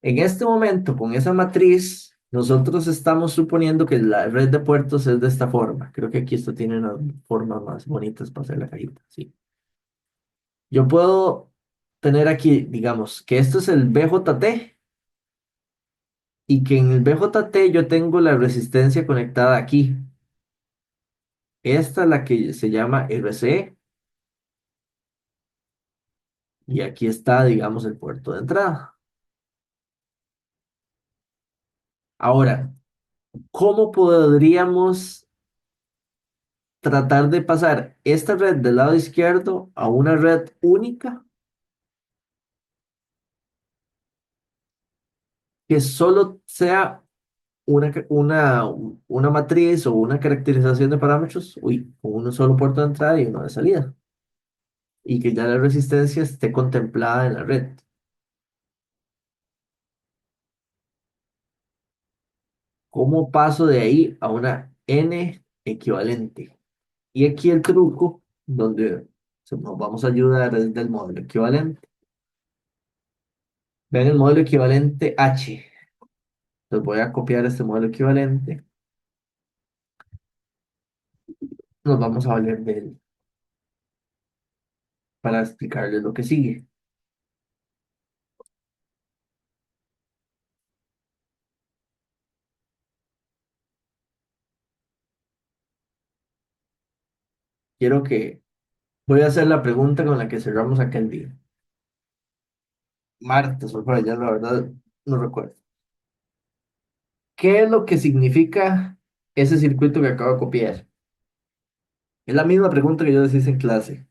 En este momento, con esa matriz, nosotros estamos suponiendo que la red de puertos es de esta forma. Creo que aquí esto tiene unas formas más bonitas para hacer la cajita. Sí. Yo puedo tener aquí, digamos, que esto es el BJT y que en el BJT yo tengo la resistencia conectada aquí. Esta es la que se llama RC y aquí está, digamos, el puerto de entrada. Ahora, ¿cómo podríamos tratar de pasar esta red del lado izquierdo a una red única que solo sea una matriz o una caracterización de parámetros, uy, con un solo puerto de entrada y uno de salida, y que ya la resistencia esté contemplada en la red? ¿Cómo paso de ahí a una N equivalente? Y aquí el truco donde nos vamos a ayudar es del modelo equivalente. Vean el modelo equivalente H. Les voy a copiar este modelo equivalente. Nos vamos a valer de él para explicarles lo que sigue. Quiero que Voy a hacer la pregunta con la que cerramos aquel día. Martes o por allá, la verdad, no recuerdo. ¿Qué es lo que significa ese circuito que acabo de copiar? Es la misma pregunta que yo les hice en clase.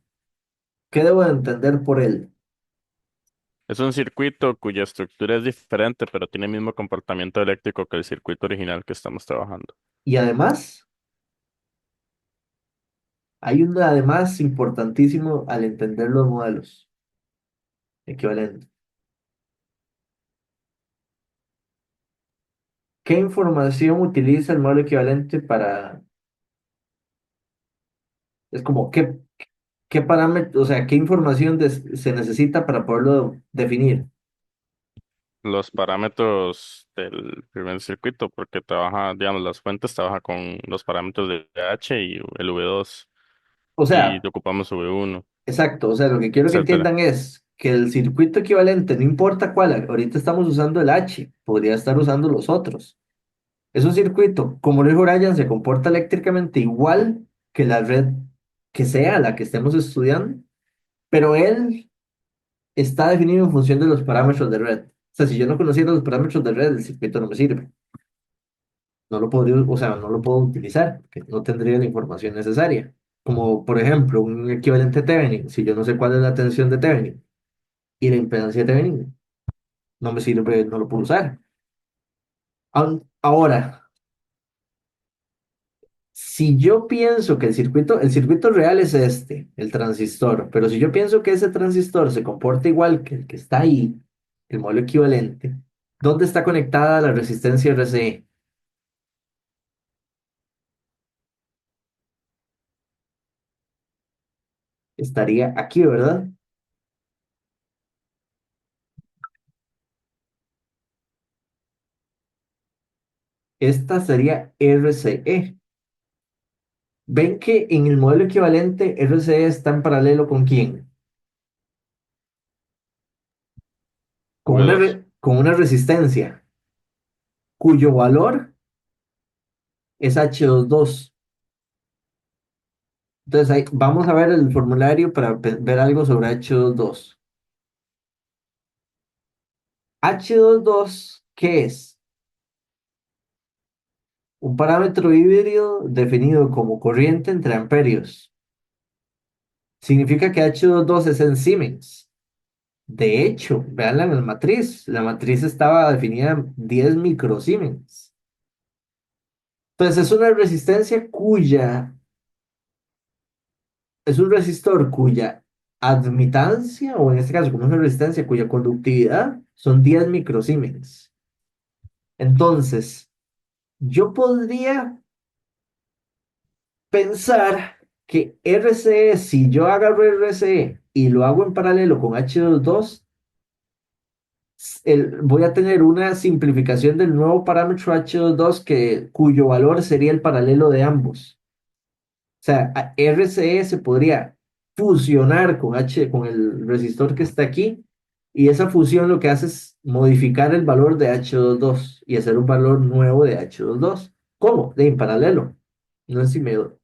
¿Qué debo de entender por él? Es un circuito cuya estructura es diferente, pero tiene el mismo comportamiento eléctrico que el circuito original que estamos trabajando. Y además, hay un además importantísimo al entender los modelos equivalentes. ¿Qué información utiliza el modelo equivalente para... Es como, ¿qué parámetros, o sea, qué información se necesita para poderlo definir? Los parámetros del primer circuito, porque trabaja, digamos, las fuentes trabaja con los parámetros de H y el V2 O y sea, ocupamos V1, exacto, o sea, lo que quiero que etcétera. entiendan es que el circuito equivalente, no importa cuál, ahorita estamos usando el H, podría estar usando los otros. Es un circuito, como lo dijo Ryan, se comporta eléctricamente igual que la red que sea la que estemos estudiando, pero él está definido en función de los parámetros de red. O sea, si yo no conociera los parámetros de red, el circuito no me sirve. No lo podría, o sea, no lo puedo utilizar, porque no tendría la información necesaria. Como, por ejemplo, un equivalente Thevenin. Si yo no sé cuál es la tensión de Thevenin y la impedancia de Thevenin, no me sirve, no lo puedo usar. Ahora, si yo pienso que el circuito real es este, el transistor, pero si yo pienso que ese transistor se comporta igual que el que está ahí, el modelo equivalente, ¿dónde está conectada la resistencia RCE? Estaría aquí, ¿verdad? Esta sería RCE. ¿Ven que en el modelo equivalente RCE está en paralelo con quién? V2. Con una resistencia cuyo valor es H22. Entonces ahí, vamos a ver el formulario para ver algo sobre H22. H22, ¿qué es? Un parámetro híbrido definido como corriente entre amperios. Significa que H22 es en Siemens. De hecho, veanla en la matriz. La matriz estaba definida en 10 microsiemens. Entonces es una resistencia es un resistor cuya admitancia, o en este caso como es una resistencia cuya conductividad son 10 microsiemens. Entonces, yo podría pensar que RCE, si yo agarro RCE y lo hago en paralelo con H22, voy a tener una simplificación del nuevo parámetro H22 cuyo valor sería el paralelo de ambos. O sea, RCE se podría fusionar con el resistor que está aquí, y esa fusión lo que hace es modificar el valor de H22 y hacer un valor nuevo de H22. ¿Cómo? En paralelo. No es inmediato.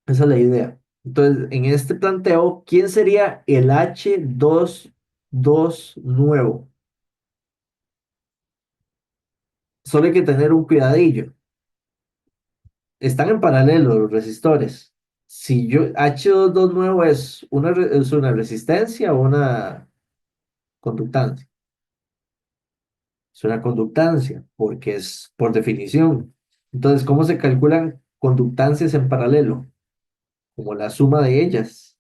Esa es la idea. Entonces, en este planteo, ¿quién sería el H22 nuevo? Solo hay que tener un cuidadillo. Están en paralelo los resistores. Si yo, H22 nuevo es una resistencia o una conductancia. Es una conductancia, porque es por definición. Entonces, ¿cómo se calculan conductancias en paralelo? Como la suma de ellas.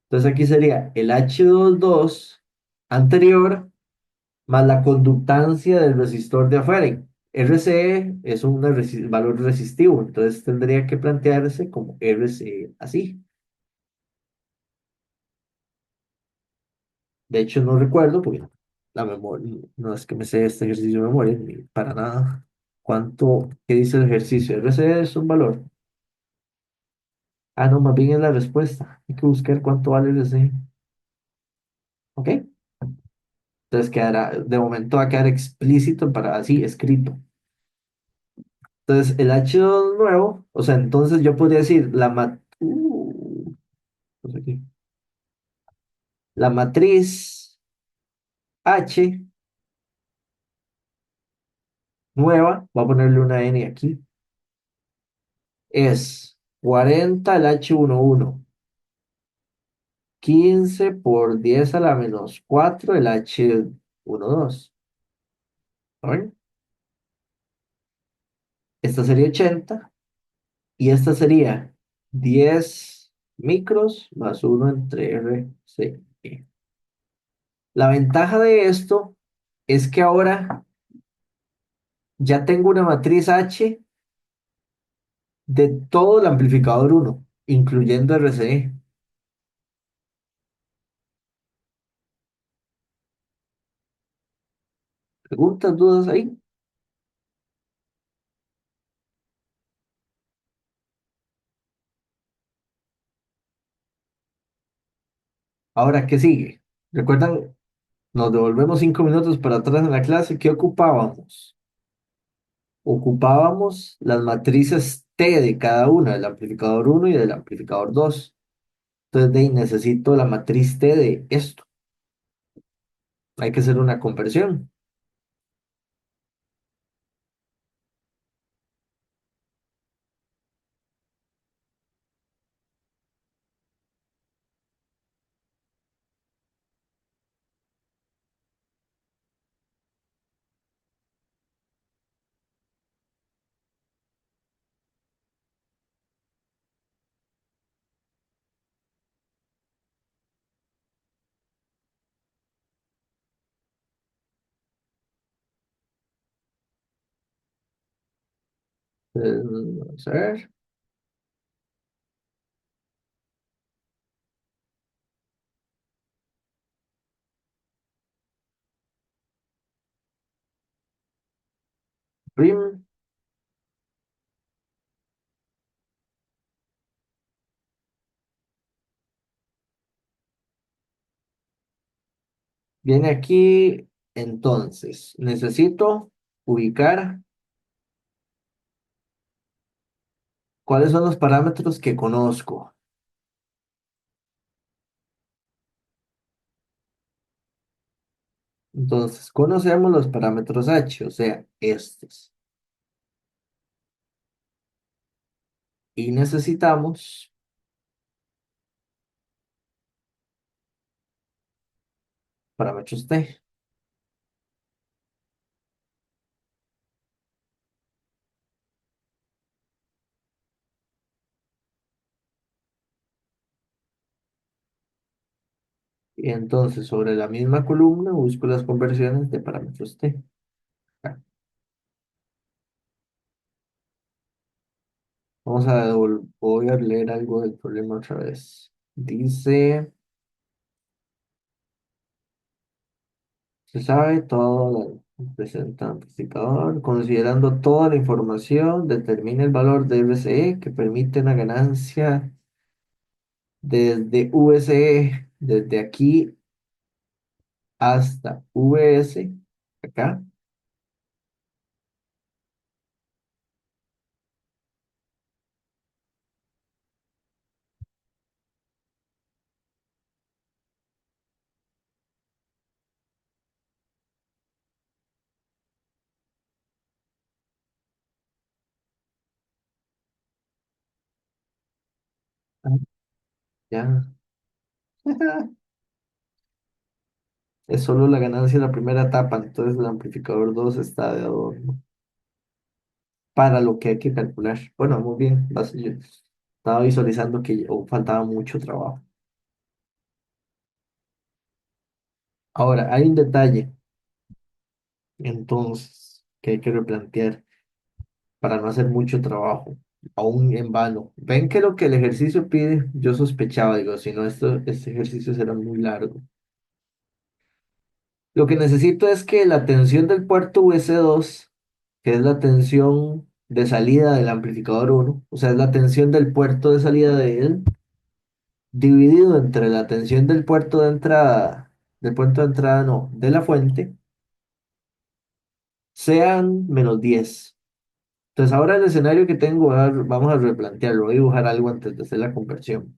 Entonces aquí sería el H22 anterior más la conductancia del resistor de afuera. RCE es un valor resistivo, entonces tendría que plantearse como RCE así. De hecho, no recuerdo, porque la memoria, no es que me sé este ejercicio de memoria, ni para nada. ¿Qué dice el ejercicio? RCE es un valor. Ah, no, más bien es la respuesta. Hay que buscar cuánto vale RCE. ¿Ok? Entonces de momento va a quedar explícito para así, escrito. Entonces, el H2 nuevo, o sea, entonces yo podría decir pues aquí. La matriz H nueva, voy a ponerle una N aquí, es 40 al H11, 15 por 10 a la menos 4 el H12. ¿Saben? Esta sería 80 y esta sería 10 micros más 1 entre RCE. La ventaja de esto es que ahora ya tengo una matriz H de todo el amplificador 1, incluyendo RCE. ¿Preguntas, dudas ahí? Ahora, ¿qué sigue? ¿Recuerdan? Nos devolvemos 5 minutos para atrás en la clase. ¿Qué ocupábamos? Ocupábamos las matrices T de cada una, del amplificador 1 y del amplificador 2. Entonces, de ahí necesito la matriz T de esto. Hay que hacer una conversión. Vamos a ver. Prim. Viene aquí, entonces, necesito ubicar cuáles son los parámetros que conozco. Entonces, conocemos los parámetros H, o sea, estos. Y necesitamos parámetros T. Y entonces, sobre la misma columna, busco las conversiones de parámetros T. Ah, voy a leer algo del problema otra vez. Dice, se sabe todo, presenta amplificador, considerando toda la información, determina el valor de VCE que permite una ganancia desde VCE, desde aquí hasta VS, acá. Ah, ya. Es solo la ganancia en la primera etapa, entonces el amplificador 2 está de adorno para lo que hay que calcular. Bueno, muy bien. Yo estaba visualizando que faltaba mucho trabajo. Ahora, hay un detalle, entonces, que hay que replantear para no hacer mucho trabajo, aún en vano. Ven que lo que el ejercicio pide, yo sospechaba, digo, si no, este ejercicio será muy largo. Lo que necesito es que la tensión del puerto US2, que es la tensión de salida del amplificador uno, o sea, es la tensión del puerto de salida de él, dividido entre la tensión del puerto de entrada no, de la fuente, sean -10. Entonces ahora el escenario que tengo, vamos a replantearlo, voy a dibujar algo antes de hacer la conversión.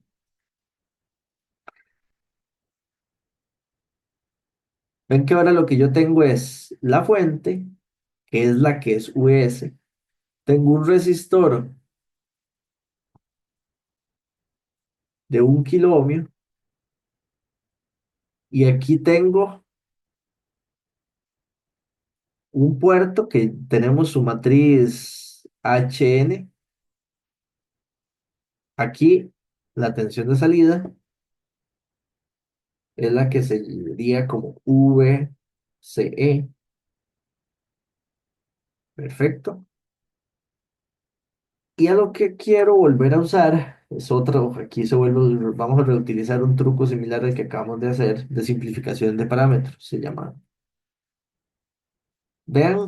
Ven que ahora lo que yo tengo es la fuente, que es la que es US. Tengo un resistor de 1 kilo ohmio y aquí tengo un puerto que tenemos su matriz HN. Aquí la tensión de salida es la que se diría como VCE. Perfecto. Y a lo que quiero volver a usar es otro, aquí vamos a reutilizar un truco similar al que acabamos de hacer de simplificación de parámetros, se llama. Vean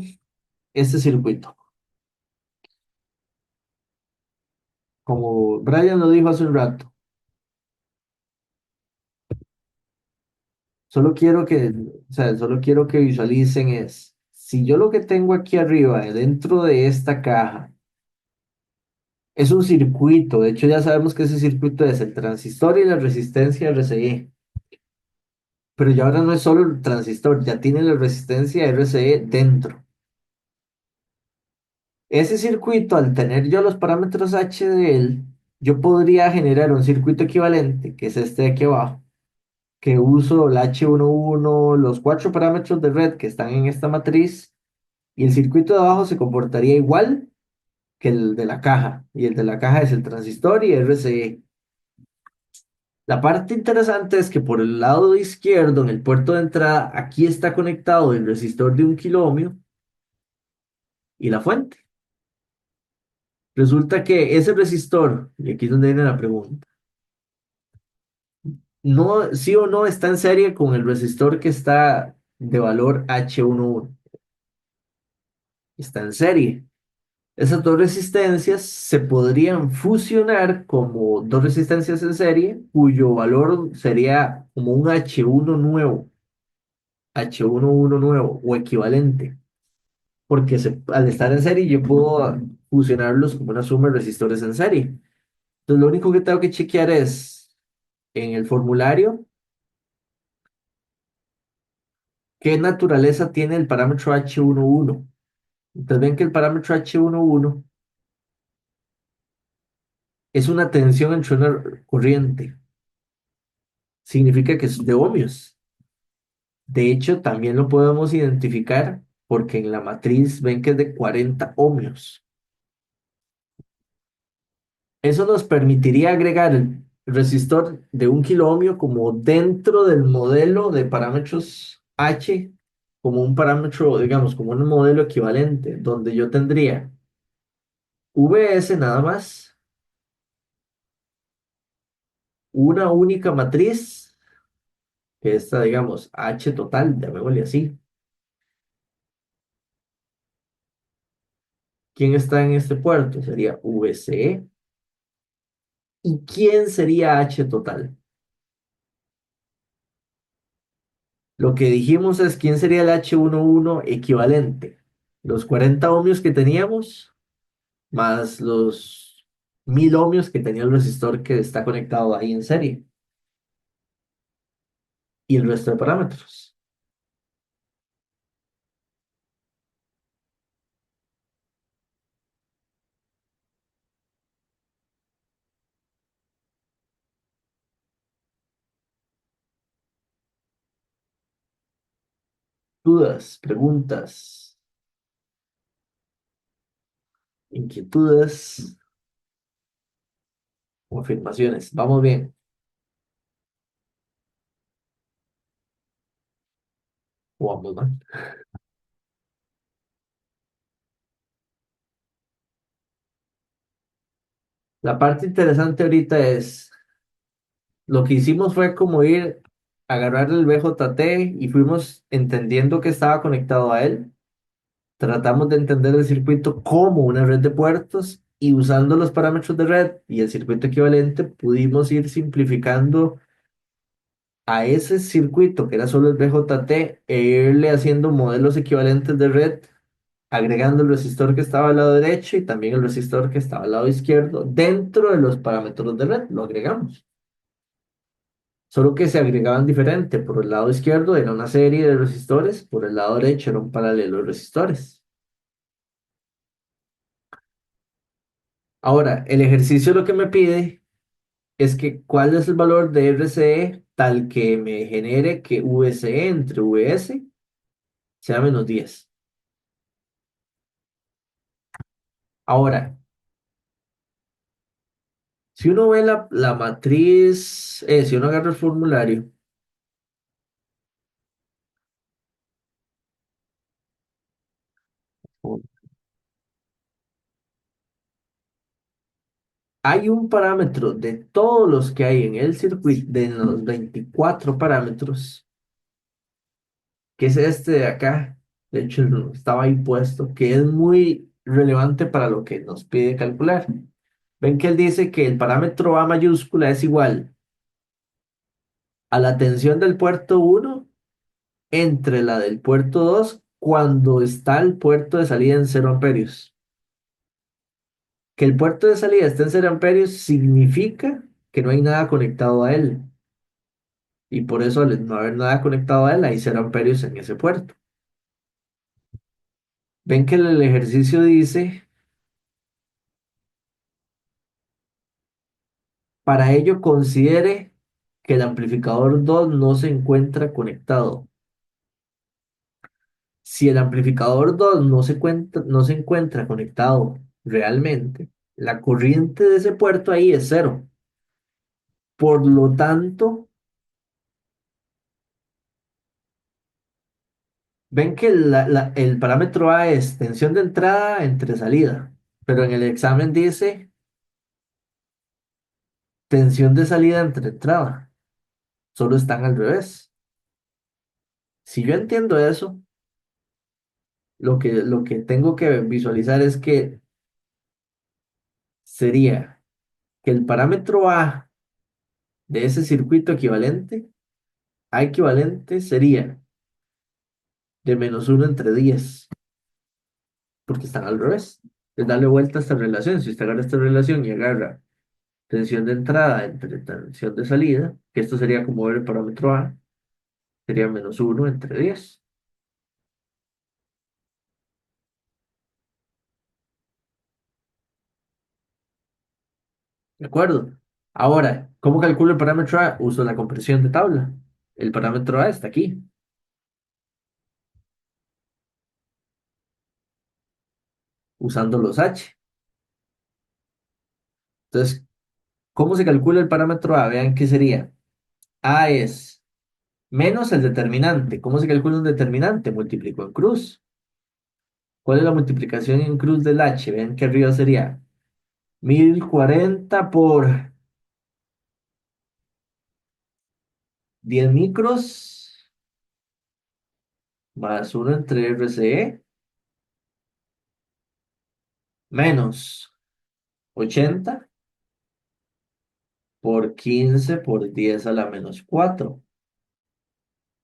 este circuito. Como Brian lo dijo hace un rato, solo quiero que visualicen es, si yo lo que tengo aquí arriba, dentro de esta caja, Es un circuito, de hecho ya sabemos que ese circuito es el transistor y la resistencia RCE, pero ya ahora no es solo el transistor, ya tiene la resistencia RCE dentro. Ese circuito, al tener yo los parámetros H de él, yo podría generar un circuito equivalente, que es este de aquí abajo, que uso el H11, los cuatro parámetros de red que están en esta matriz, y el circuito de abajo se comportaría igual que el de la caja, y el de la caja es el transistor y RCE. La parte interesante es que por el lado izquierdo, en el puerto de entrada, aquí está conectado el resistor de 1 kilo ohmio y la fuente. Resulta que ese resistor, y aquí es donde viene la pregunta, no, sí o no está en serie con el resistor que está de valor H11. Está en serie. Esas dos resistencias se podrían fusionar como dos resistencias en serie, cuyo valor sería como un H1 nuevo, H11 nuevo o equivalente, porque al estar en serie yo puedo fusionarlos como una suma de resistores en serie. Entonces lo único que tengo que chequear es en el formulario qué naturaleza tiene el parámetro H11. Entonces ven que el parámetro H11 es una tensión entre una corriente. Significa que es de ohmios. De hecho, también lo podemos identificar porque en la matriz ven que es de 40 ohmios. Eso nos permitiría agregar el resistor de 1 kilo ohmio como dentro del modelo de parámetros H, como un parámetro, digamos, como un modelo equivalente, donde yo tendría VS nada más, una única matriz, que esta, digamos, H total, llamémosle así. ¿Quién está en este puerto? Sería VCE. ¿Y quién sería H total? Lo que dijimos es quién sería el H11 equivalente. Los 40 ohmios que teníamos, más los 1000 ohmios que tenía el resistor que está conectado ahí en serie. Y el resto de parámetros. Dudas, preguntas, inquietudes o afirmaciones. Vamos bien. O vamos mal. La parte interesante ahorita es, lo que hicimos fue como ir a agarrar el BJT y fuimos entendiendo que estaba conectado a él. Tratamos de entender el circuito como una red de puertos y usando los parámetros de red y el circuito equivalente pudimos ir simplificando a ese circuito que era solo el BJT e irle haciendo modelos equivalentes de red, agregando el resistor que estaba al lado derecho y también el resistor que estaba al lado izquierdo dentro de los parámetros de red. Lo agregamos. Solo que se agregaban diferente. Por el lado izquierdo era una serie de resistores, por el lado derecho era un paralelo de resistores. Ahora, el ejercicio lo que me pide es que cuál es el valor de RCE tal que me genere que VCE entre VS sea -10. Ahora, si uno ve la matriz, si uno agarra el formulario, hay un parámetro de todos los que hay en el circuito, de los 24 parámetros, que es este de acá. De hecho, estaba ahí puesto, que es muy relevante para lo que nos pide calcular. Ven que él dice que el parámetro A mayúscula es igual a la tensión del puerto 1 entre la del puerto 2 cuando está el puerto de salida en 0 amperios. Que el puerto de salida esté en 0 amperios significa que no hay nada conectado a él. Y por eso, al no haber nada conectado a él, hay 0 amperios en ese puerto. Ven que el ejercicio dice, para ello considere que el amplificador 2 no se encuentra conectado. Si el amplificador 2 no se encuentra conectado realmente, la corriente de ese puerto ahí es cero. Por lo tanto, ven que el parámetro A es tensión de entrada entre salida, pero en el examen dice tensión de salida entre entrada. Solo están al revés. Si yo entiendo eso, lo que tengo que visualizar es que sería que el parámetro A de ese circuito equivalente, A equivalente sería de -1/10, porque están al revés. Es darle vuelta a esta relación. Si usted agarra esta relación y agarra tensión de entrada entre tensión de salida, que esto sería como ver el parámetro A, sería -1/10. ¿De acuerdo? Ahora, ¿cómo calculo el parámetro A? Uso la compresión de tabla. El parámetro A está aquí, usando los H. Entonces, ¿cómo se calcula el parámetro A? Vean qué sería. A es menos el determinante. ¿Cómo se calcula un determinante? Multiplico en cruz. ¿Cuál es la multiplicación en cruz del H? Vean que arriba sería 1040 por 10 micros más 1/RCE menos 80 por 15 por 10⁻⁴.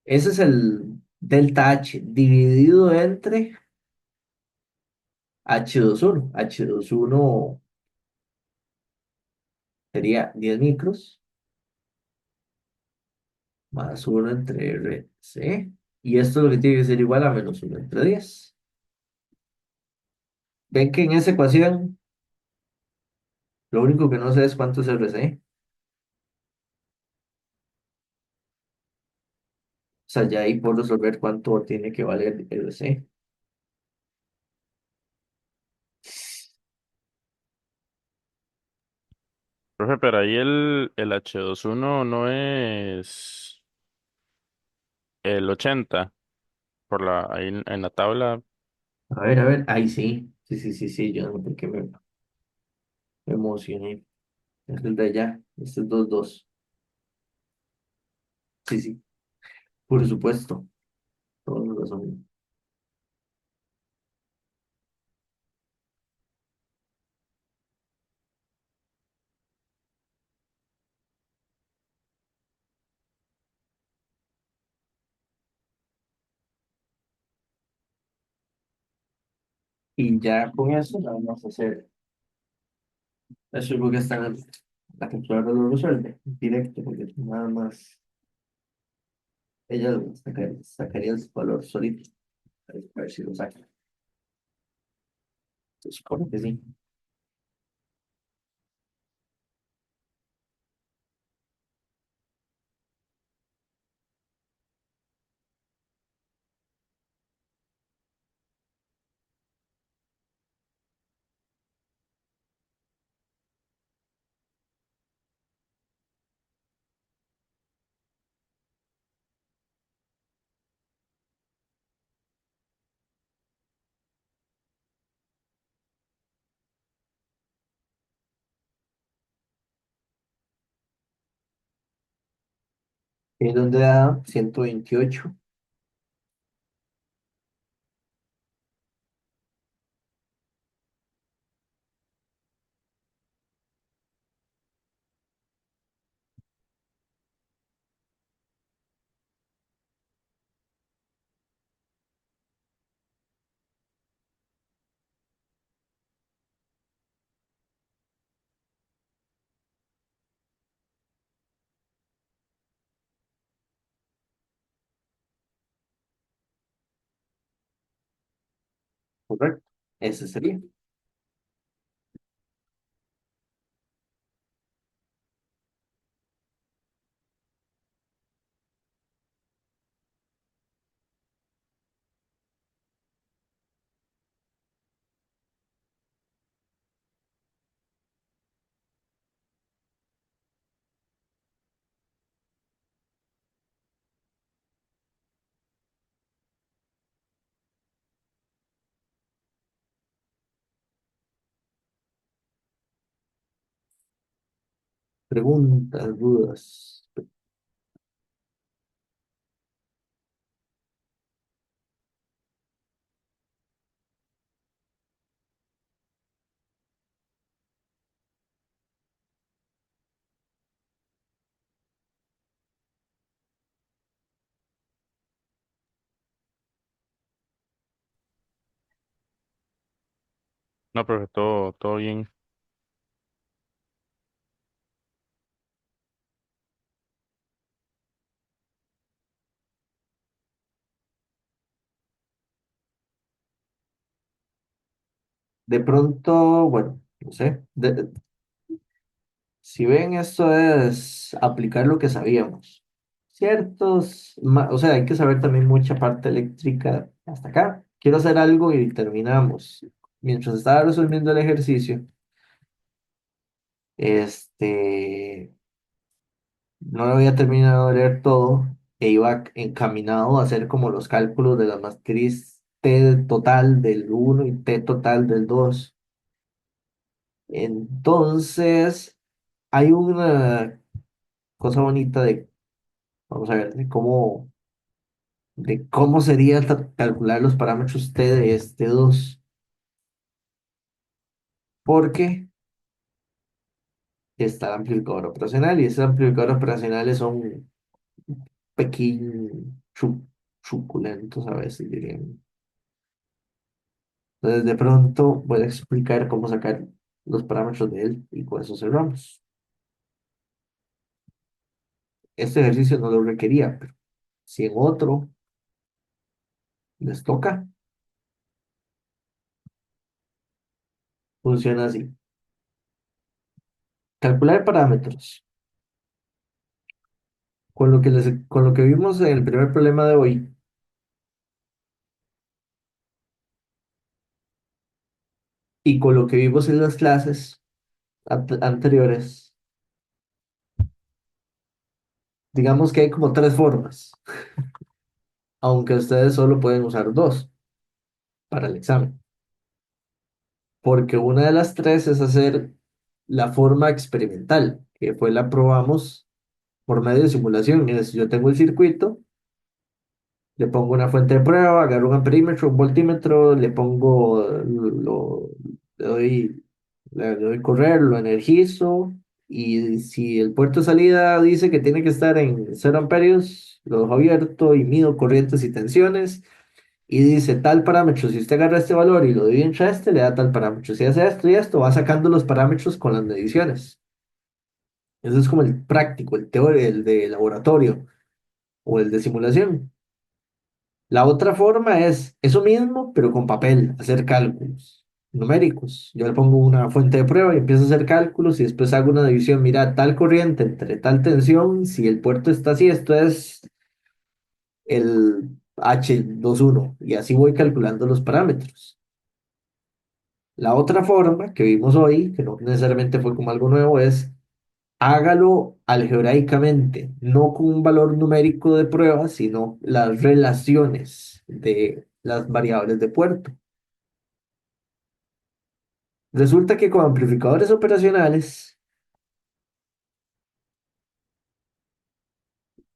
Ese es el delta H dividido entre H21. H21 sería 10 micros más 1/RC. Y esto es lo que tiene que ser igual a -1/10. Ven que en esa ecuación lo único que no sé es cuánto es RC. O sea, ya ahí puedo resolver cuánto tiene que valer RC. Profe, pero ahí el H21 no es el 80 ahí en la tabla. A ver, ahí sí. Sí, sí, sí, sí, yo no sé por qué me emocioné. Es el de allá. Este es 2,2. Sí, sí, por supuesto. Todos los razón. Y ya con eso la vamos a hacer. Eso es lo que está en la calculadora lo resuelve directo, porque nada más ella sacaría el valor solito. A ver si lo saca. Se supone que sí. ¿Y dónde da 128? Correcto. Ese sería. Preguntas, dudas. No, profe, todo bien. De pronto, bueno, no sé. Si ven, esto es aplicar lo que sabíamos. O sea, hay que saber también mucha parte eléctrica hasta acá. Quiero hacer algo y terminamos. Mientras estaba resolviendo el ejercicio, este, no lo había terminado de leer todo e iba encaminado a hacer como los cálculos de la matriz T total del uno y T total del 2. Entonces, hay una cosa bonita vamos a ver, de cómo sería calcular los parámetros T de este 2 porque está el amplificador operacional y esos amplificadores operacionales son pequeños, suculentos a veces, dirían. Entonces, de pronto voy a explicar cómo sacar los parámetros de él y con eso cerramos. Este ejercicio no lo requería, pero si en otro les toca, funciona así. Calcular parámetros. Con lo que vimos en el primer problema de hoy, y con lo que vimos en las clases anteriores, digamos que hay como tres formas, aunque ustedes solo pueden usar dos para el examen, porque una de las tres es hacer la forma experimental, que fue la probamos por medio de simulación. Es, yo tengo el circuito, le pongo una fuente de prueba, agarro un amperímetro, un voltímetro, le pongo, le doy, le doy correr, lo energizo, y si el puerto de salida dice que tiene que estar en 0 amperios, lo dejo abierto y mido corrientes y tensiones, y dice tal parámetro, si usted agarra este valor y lo divide entre este, le da tal parámetro. Si hace esto y esto, va sacando los parámetros con las mediciones. Eso es como el práctico, el teórico, el de laboratorio o el de simulación. La otra forma es eso mismo, pero con papel, hacer cálculos numéricos. Yo le pongo una fuente de prueba y empiezo a hacer cálculos y después hago una división. Mira, tal corriente entre tal tensión, si el puerto está así, esto es el H21 y así voy calculando los parámetros. La otra forma que vimos hoy, que no necesariamente fue como algo nuevo, es hágalo algebraicamente, no con un valor numérico de prueba, sino las relaciones de las variables de puerto. Resulta que con amplificadores operacionales,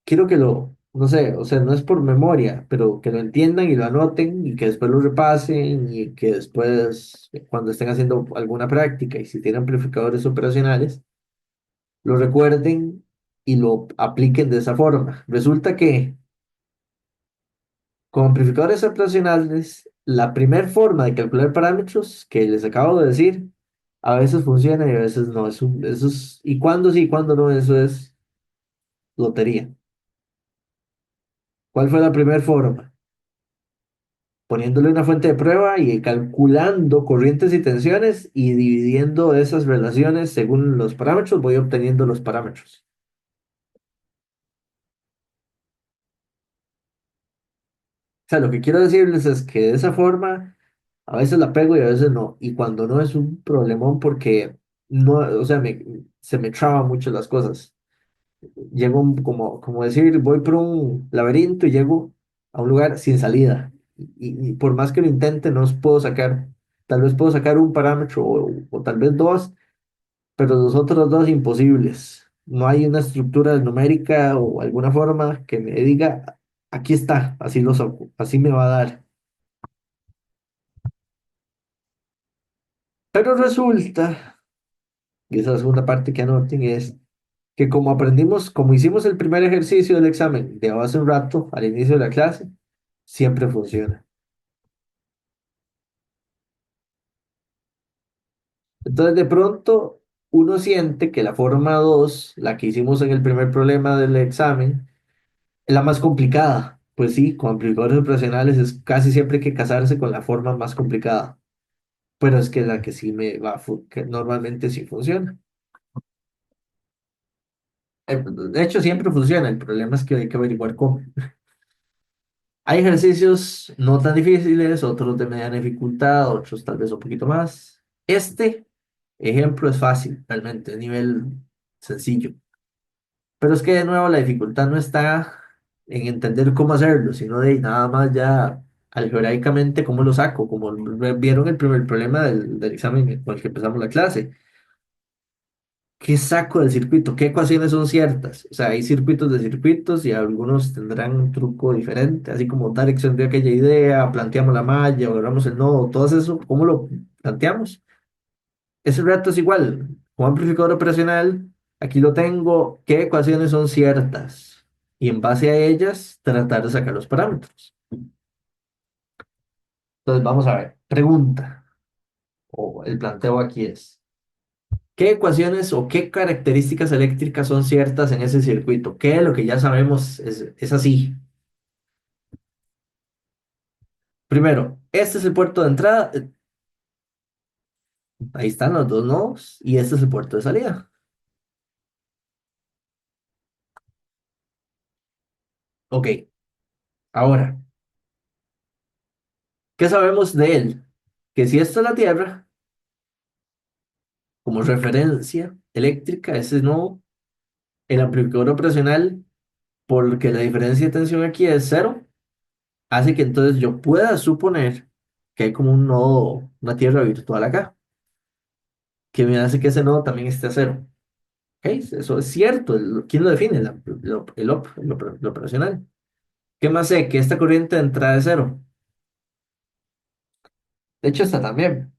quiero que no sé, o sea, no es por memoria, pero que lo entiendan y lo anoten y que después lo repasen y que después, cuando estén haciendo alguna práctica y si tienen amplificadores operacionales, lo recuerden y lo apliquen de esa forma. Resulta que con amplificadores operacionales, la primera forma de calcular parámetros que les acabo de decir, a veces funciona y a veces no. Y cuándo sí y cuándo no, eso es lotería. ¿Cuál fue la primera forma? poniéndole una fuente de prueba y calculando corrientes y tensiones y dividiendo esas relaciones según los parámetros, voy obteniendo los parámetros. O sea, lo que quiero decirles es que de esa forma a veces la pego y a veces no. Y cuando no es un problemón porque no, o sea, se me traban mucho las cosas. Llego como decir, voy por un laberinto y llego a un lugar sin salida. Y por más que lo intente, no os puedo sacar, tal vez puedo sacar un parámetro o tal vez dos, pero los otros dos imposibles. No hay una estructura numérica o alguna forma que me diga, aquí está, así lo saco, así me va a dar. Pero resulta, y esa segunda parte que anoten es que como aprendimos, como hicimos el primer ejercicio del examen de hace un rato al inicio de la clase, siempre funciona. Entonces de pronto uno siente que la forma 2 la que hicimos en el primer problema del examen, es la más complicada. Pues sí, con amplificadores operacionales es casi siempre hay que casarse con la forma más complicada, pero es que la que sí que normalmente sí funciona. De hecho, siempre funciona, el problema es que hay que averiguar cómo. Hay ejercicios no tan difíciles, otros de mediana dificultad, otros tal vez un poquito más. Este ejemplo es fácil, realmente, es nivel sencillo. Pero es que de nuevo la dificultad no está en entender cómo hacerlo, sino de nada más ya algebraicamente cómo lo saco, como vieron el primer problema del examen con el que empezamos la clase. ¿Qué saco del circuito? ¿Qué ecuaciones son ciertas? O sea, hay circuitos de circuitos y algunos tendrán un truco diferente, así como Tarek de aquella idea, planteamos la malla, logramos el nodo, todo eso, ¿cómo lo planteamos? Ese reto es igual, como amplificador operacional, aquí lo tengo, ¿qué ecuaciones son ciertas? Y en base a ellas, tratar de sacar los parámetros. Entonces, vamos a ver, pregunta, o el planteo aquí es. ¿Qué ecuaciones o qué características eléctricas son ciertas en ese circuito? ¿Qué de lo que ya sabemos es así? Primero, este es el puerto de entrada, ahí están los dos nodos, y este es el puerto de salida. Ok, ahora, ¿qué sabemos de él? Que si esto es la Tierra, como referencia eléctrica, ese nodo, el amplificador operacional, porque la diferencia de tensión aquí es cero, hace que entonces yo pueda suponer que hay como un nodo, una Tierra virtual acá, que me hace que ese nodo también esté a cero. Ok, eso es cierto. ¿Quién lo define? El operacional. ¿Qué más sé? Que esta corriente de entrada es cero. De hecho, esta también.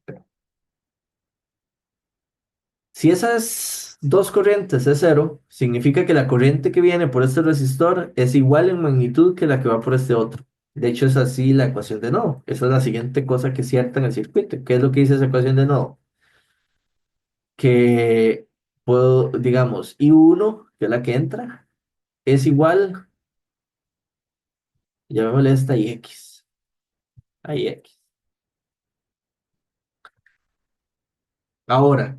Si esas dos corrientes es cero, significa que la corriente que viene por este resistor es igual en magnitud que la que va por este otro. De hecho, es así la ecuación de nodo. Esa es la siguiente cosa que es cierta en el circuito. ¿Qué es lo que dice esa ecuación de nodo? Que puedo, digamos, I1, que es la que entra, es igual, llamémosle esta IX. A IX. Ahora,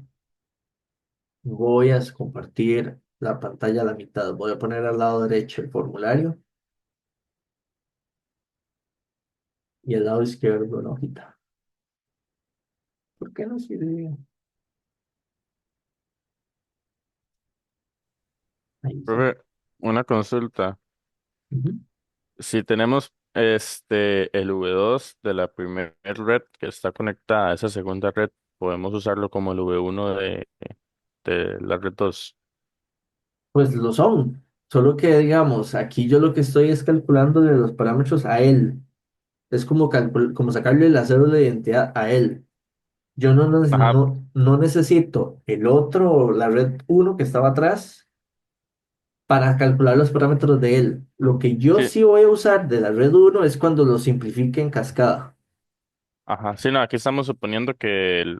voy a compartir la pantalla a la mitad. Voy a poner al lado derecho el formulario y al lado izquierdo una hojita. ¿Por qué no sirve? Ahí sí. Profe, una consulta. Ujú. Si tenemos el V2 de la primera red que está conectada a esa segunda red, podemos usarlo como el V1 de la red 2. Pues lo son. Solo que, digamos, aquí yo lo que estoy es calculando de los parámetros a él. Es como, como sacarle la cédula de identidad a él. Yo Ajá, no necesito el otro, la red uno que estaba atrás, para calcular los parámetros de él. Lo que yo sí, sí voy a usar de la red uno es cuando lo simplifique en cascada. ajá. Sí, no, aquí estamos suponiendo que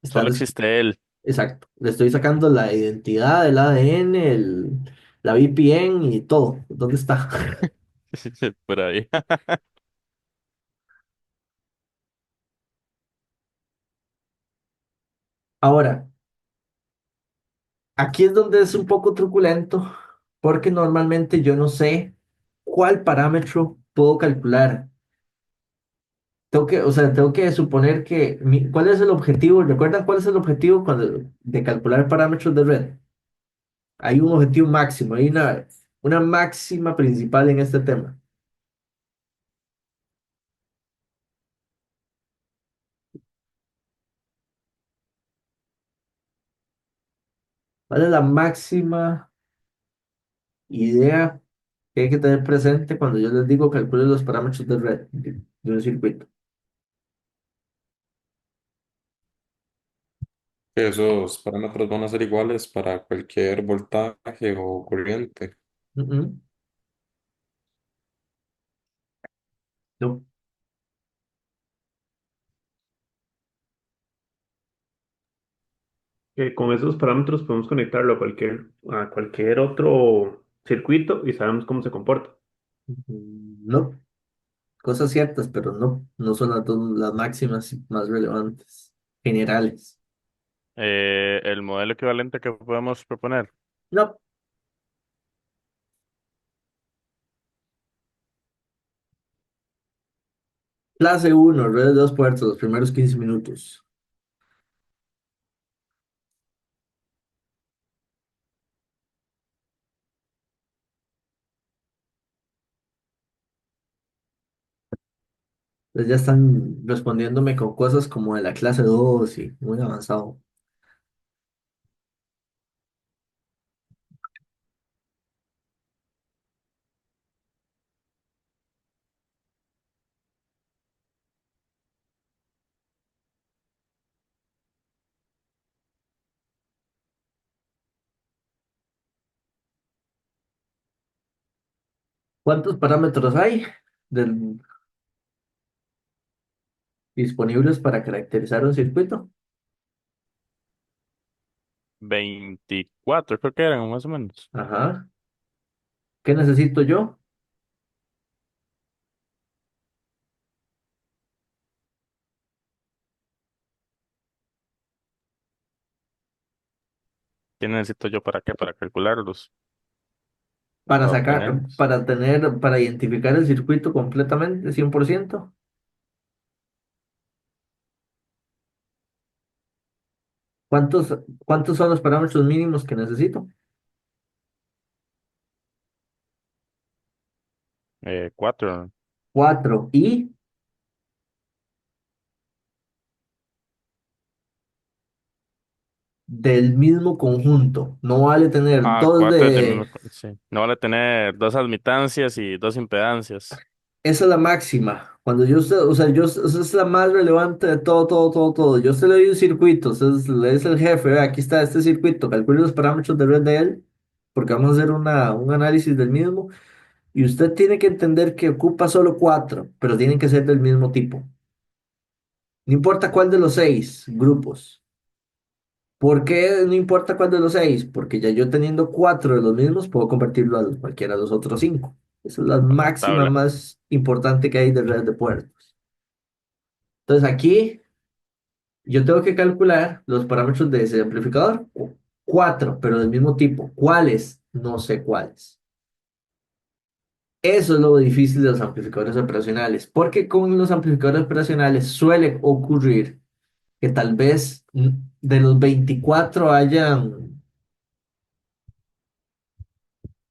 Está solo existe él. exacto. Le estoy sacando la identidad, el ADN, la VPN y todo. ¿Dónde está? Por ahí. Ahora, aquí es donde es un poco truculento, porque normalmente yo no sé cuál parámetro puedo calcular. O sea, tengo que suponer que, ¿cuál es el objetivo? ¿Recuerdan cuál es el objetivo de calcular parámetros de red? Hay un objetivo máximo, hay una máxima principal en este tema. ¿Cuál es la máxima idea que hay que tener presente cuando yo les digo calculen los parámetros de red de un circuito? Que esos parámetros van a ser iguales para cualquier voltaje o corriente. Ujú. No. Con esos parámetros podemos conectarlo a cualquier otro circuito y sabemos cómo se comporta. No, cosas ciertas, pero no son las máximas y más relevantes, generales. El modelo equivalente que podemos proponer, No, clase uno, red de dos puertos, los primeros 15 minutos. Entonces ya están respondiéndome con cosas como de la clase 2 y muy avanzado. ¿Cuántos parámetros hay disponibles para caracterizar un circuito? 24 creo que eran más o menos. Ajá. ¿Qué necesito yo? ¿Qué necesito yo para qué? Para calcularlos. Para ¿O sacar, queremos? para identificar el circuito completamente, 100%. ¿Cuántos, cuántos son los parámetros mínimos que necesito? 4. Cuatro. Y del mismo conjunto. No vale tener Ah, dos 4 es del mismo. de... Sí. No vale tener dos admitancias y dos impedancias. Esa es la máxima. Cuando o sea, esa es la más relevante de todo, todo, todo, todo. Yo se le doy un circuito, le es el jefe, vea, aquí está este circuito, calcule los parámetros de red de él, porque vamos a hacer un análisis del mismo, y usted tiene que entender que ocupa solo cuatro, pero tienen que ser del mismo tipo. No importa cuál de los seis grupos. ¿Por qué no importa cuál de los seis? Porque ya yo teniendo cuatro de los mismos, puedo convertirlo a cualquiera de los otros cinco. Esa es la máxima Tabla. más importante que hay de red de puertos. Entonces aquí yo tengo que calcular los parámetros de ese amplificador. Cuatro, pero del mismo tipo. ¿Cuáles? No sé cuáles. Eso es lo difícil de los amplificadores operacionales, porque con los amplificadores operacionales suele ocurrir que tal vez de los 24 hayan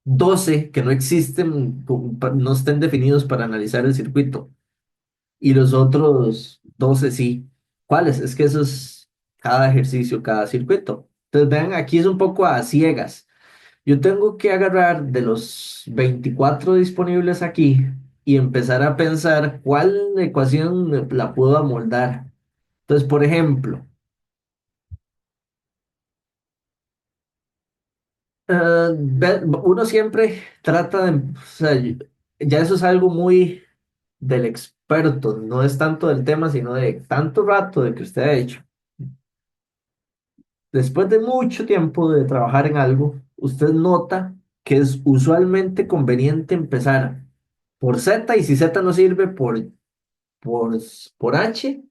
12 que no existen, no estén definidos para analizar el circuito, y los otros 12 sí. ¿Cuáles? Es que eso es cada ejercicio, cada circuito. Entonces, vean, aquí es un poco a ciegas. Yo tengo que agarrar de los 24 disponibles aquí y empezar a pensar cuál ecuación la puedo amoldar. Entonces, por ejemplo, uno siempre trata de, o sea, ya eso es algo muy del experto, no es tanto del tema, sino de tanto rato de que usted ha hecho. Después de mucho tiempo de trabajar en algo, usted nota que es usualmente conveniente empezar por Z y si Z no sirve por, por H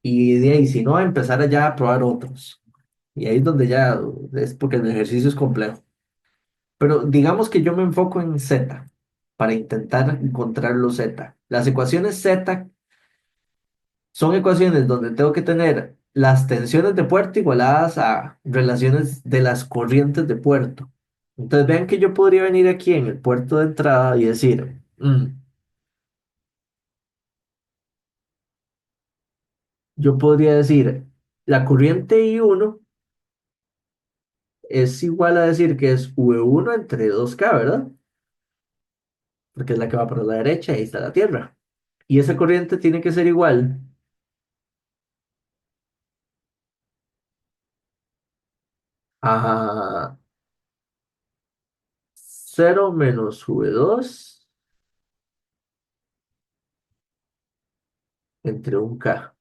y de ahí si no empezar allá a probar otros. Y ahí es donde ya es porque el ejercicio es complejo. Pero digamos que yo me enfoco en Z para intentar encontrar los Z. Las ecuaciones Z son ecuaciones donde tengo que tener las tensiones de puerto igualadas a relaciones de las corrientes de puerto. Entonces vean que yo podría venir aquí en el puerto de entrada y decir, yo podría decir, la corriente I1 es igual a decir que es V1 entre 2K, ¿verdad? Porque es la que va para la derecha y ahí está la Tierra. Y esa corriente tiene que ser igual a 0 - V2 entre 1K.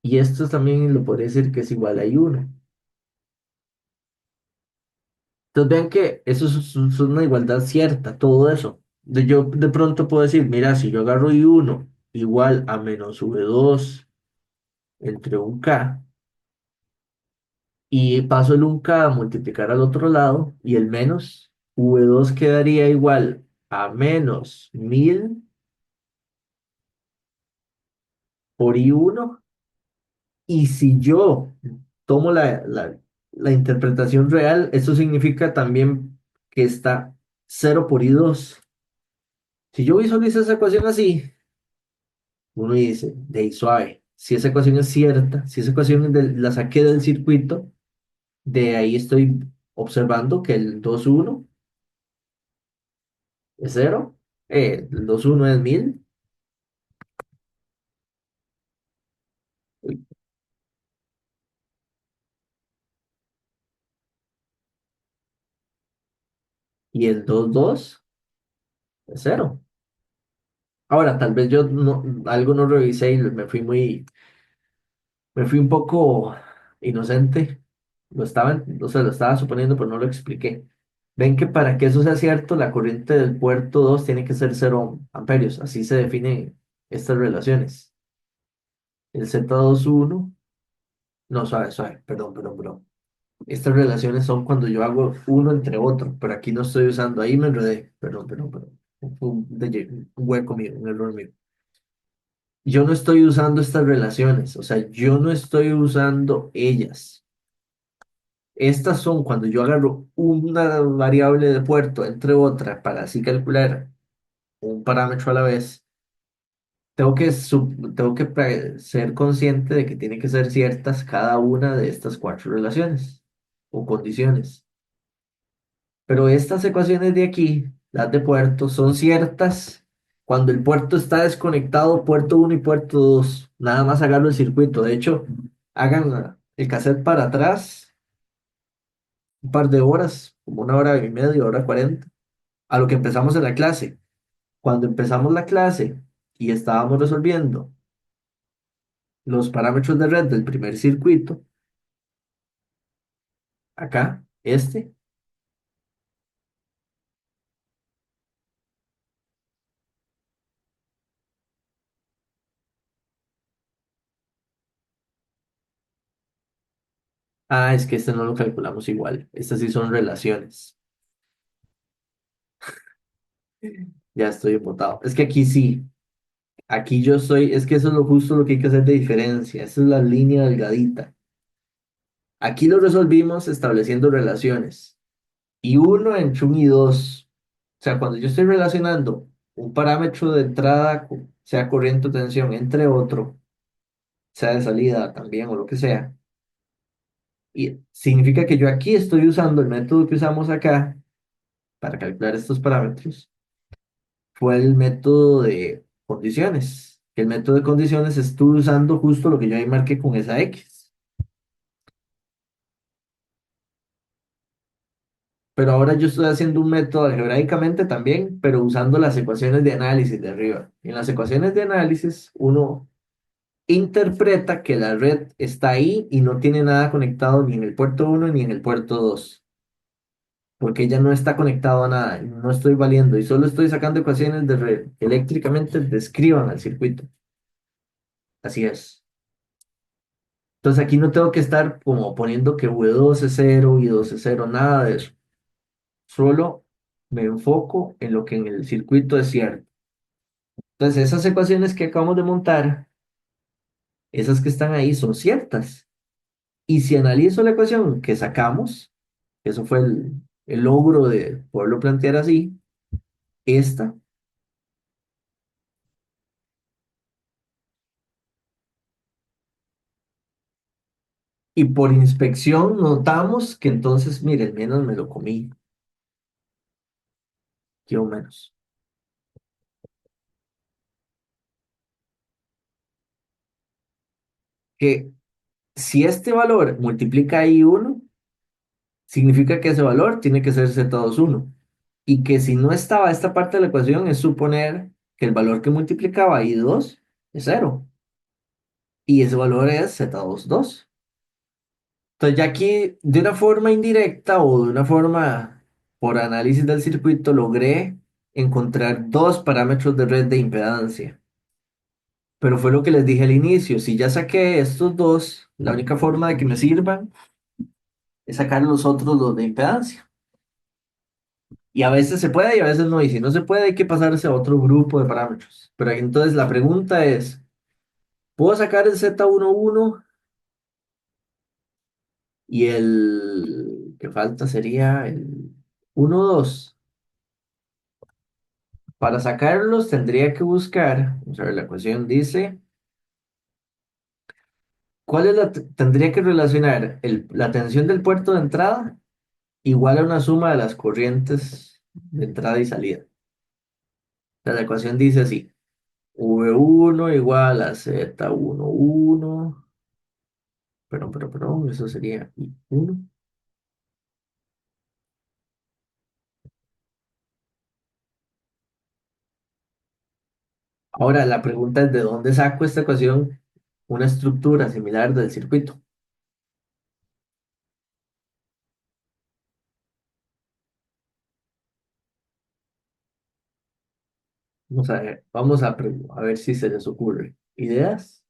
Y esto también lo podría decir que es igual a I1. Entonces vean que eso es una igualdad cierta, todo eso. Yo de pronto puedo decir, mira, si yo agarro I1 igual a menos V2 entre 1K y paso el 1K a multiplicar al otro lado y el menos, V2 quedaría igual a menos 1000 por I1. Y si yo tomo la interpretación real, eso significa también que está 0 por I2. Si yo visualizo esa ecuación así, uno dice, de ahí suave, si esa ecuación es cierta, si esa ecuación la saqué del circuito, de ahí estoy observando que el 2,1 es 0, el 2,1 es 1000 y el 2,2 es 0. Ahora, tal vez yo algo no revisé y me fui un poco inocente. O sea, lo estaba suponiendo, pero no lo expliqué. Ven que para que eso sea cierto, la corriente del puerto 2 tiene que ser 0 amperios. Así se definen estas relaciones. El Z21, no, suave, suave, perdón, perdón, perdón. Estas relaciones son cuando yo hago uno entre otro, pero aquí no estoy usando, ahí me enredé, perdón, perdón, perdón. Fue un hueco mío, un error mío. Yo no estoy usando estas relaciones, o sea, yo no estoy usando ellas. Estas son cuando yo agarro una variable de puerto entre otra para así calcular un parámetro a la vez. Tengo que ser consciente de que tiene que ser ciertas cada una de estas cuatro relaciones o condiciones. Pero estas ecuaciones de aquí, las de puerto, son ciertas cuando el puerto está desconectado, puerto uno y puerto 2. Nada más agarro el circuito. De hecho, hagan el cassette para atrás un par de horas, como 1 hora y media, 1 hora 40, a lo que empezamos en la clase. Cuando empezamos la clase y estábamos resolviendo los parámetros de red del primer circuito, acá, es que este no lo calculamos igual. Estas sí son relaciones. Ya estoy botado. Es que aquí sí, aquí yo soy, es que eso es lo justo lo que hay que hacer de diferencia. Esa es la línea delgadita. Aquí lo resolvimos estableciendo relaciones. Y uno entre un y dos. O sea, cuando yo estoy relacionando un parámetro de entrada, sea corriente o tensión, entre otro, sea de salida también o lo que sea, y significa que yo aquí estoy usando el método que usamos acá para calcular estos parámetros, fue el método de condiciones. El método de condiciones estuve usando justo lo que yo ahí marqué con esa X. Pero ahora yo estoy haciendo un método algebraicamente también, pero usando las ecuaciones de análisis de arriba. En las ecuaciones de análisis, uno interpreta que la red está ahí y no tiene nada conectado ni en el puerto uno ni en el puerto 2. porque ya no está conectado a nada, no estoy valiendo y solo estoy sacando ecuaciones de red que eléctricamente describan al circuito. Así es. Entonces aquí no tengo que estar como poniendo que V2 es cero y 2 es cero, nada de eso. Solo me enfoco en lo que en el circuito es cierto. Entonces esas ecuaciones que acabamos de montar, esas que están ahí son ciertas. Y si analizo la ecuación que sacamos, eso fue el logro de poderlo plantear así, esta, y por inspección notamos que entonces, miren, menos me lo comí, yo menos. Que si este valor multiplica ahí uno, significa que ese valor tiene que ser Z21. Y que si no estaba esta parte de la ecuación, es suponer que el valor que multiplicaba ahí 2 es cero. Y ese valor es Z22. Entonces ya aquí, de una forma indirecta o de una forma por análisis del circuito, logré encontrar dos parámetros de red de impedancia. Pero fue lo que les dije al inicio, si ya saqué estos dos, la única forma de que me sirvan es sacar los otros dos de impedancia. Y a veces se puede y a veces no. Y si no se puede, hay que pasarse a otro grupo de parámetros. Pero ahí entonces la pregunta es, ¿puedo sacar el Z11 y el que falta sería el 12? Para sacarlos tendría que buscar, vamos a ver, la ecuación dice, ¿cuál es tendría que relacionar la tensión del puerto de entrada igual a una suma de las corrientes de entrada y salida? La ecuación dice así, V1 igual a Z11, perdón, eso sería I1. Ahora, la pregunta es, ¿de dónde saco esta ecuación una estructura similar del circuito? A ver si se les ocurre. ¿Ideas?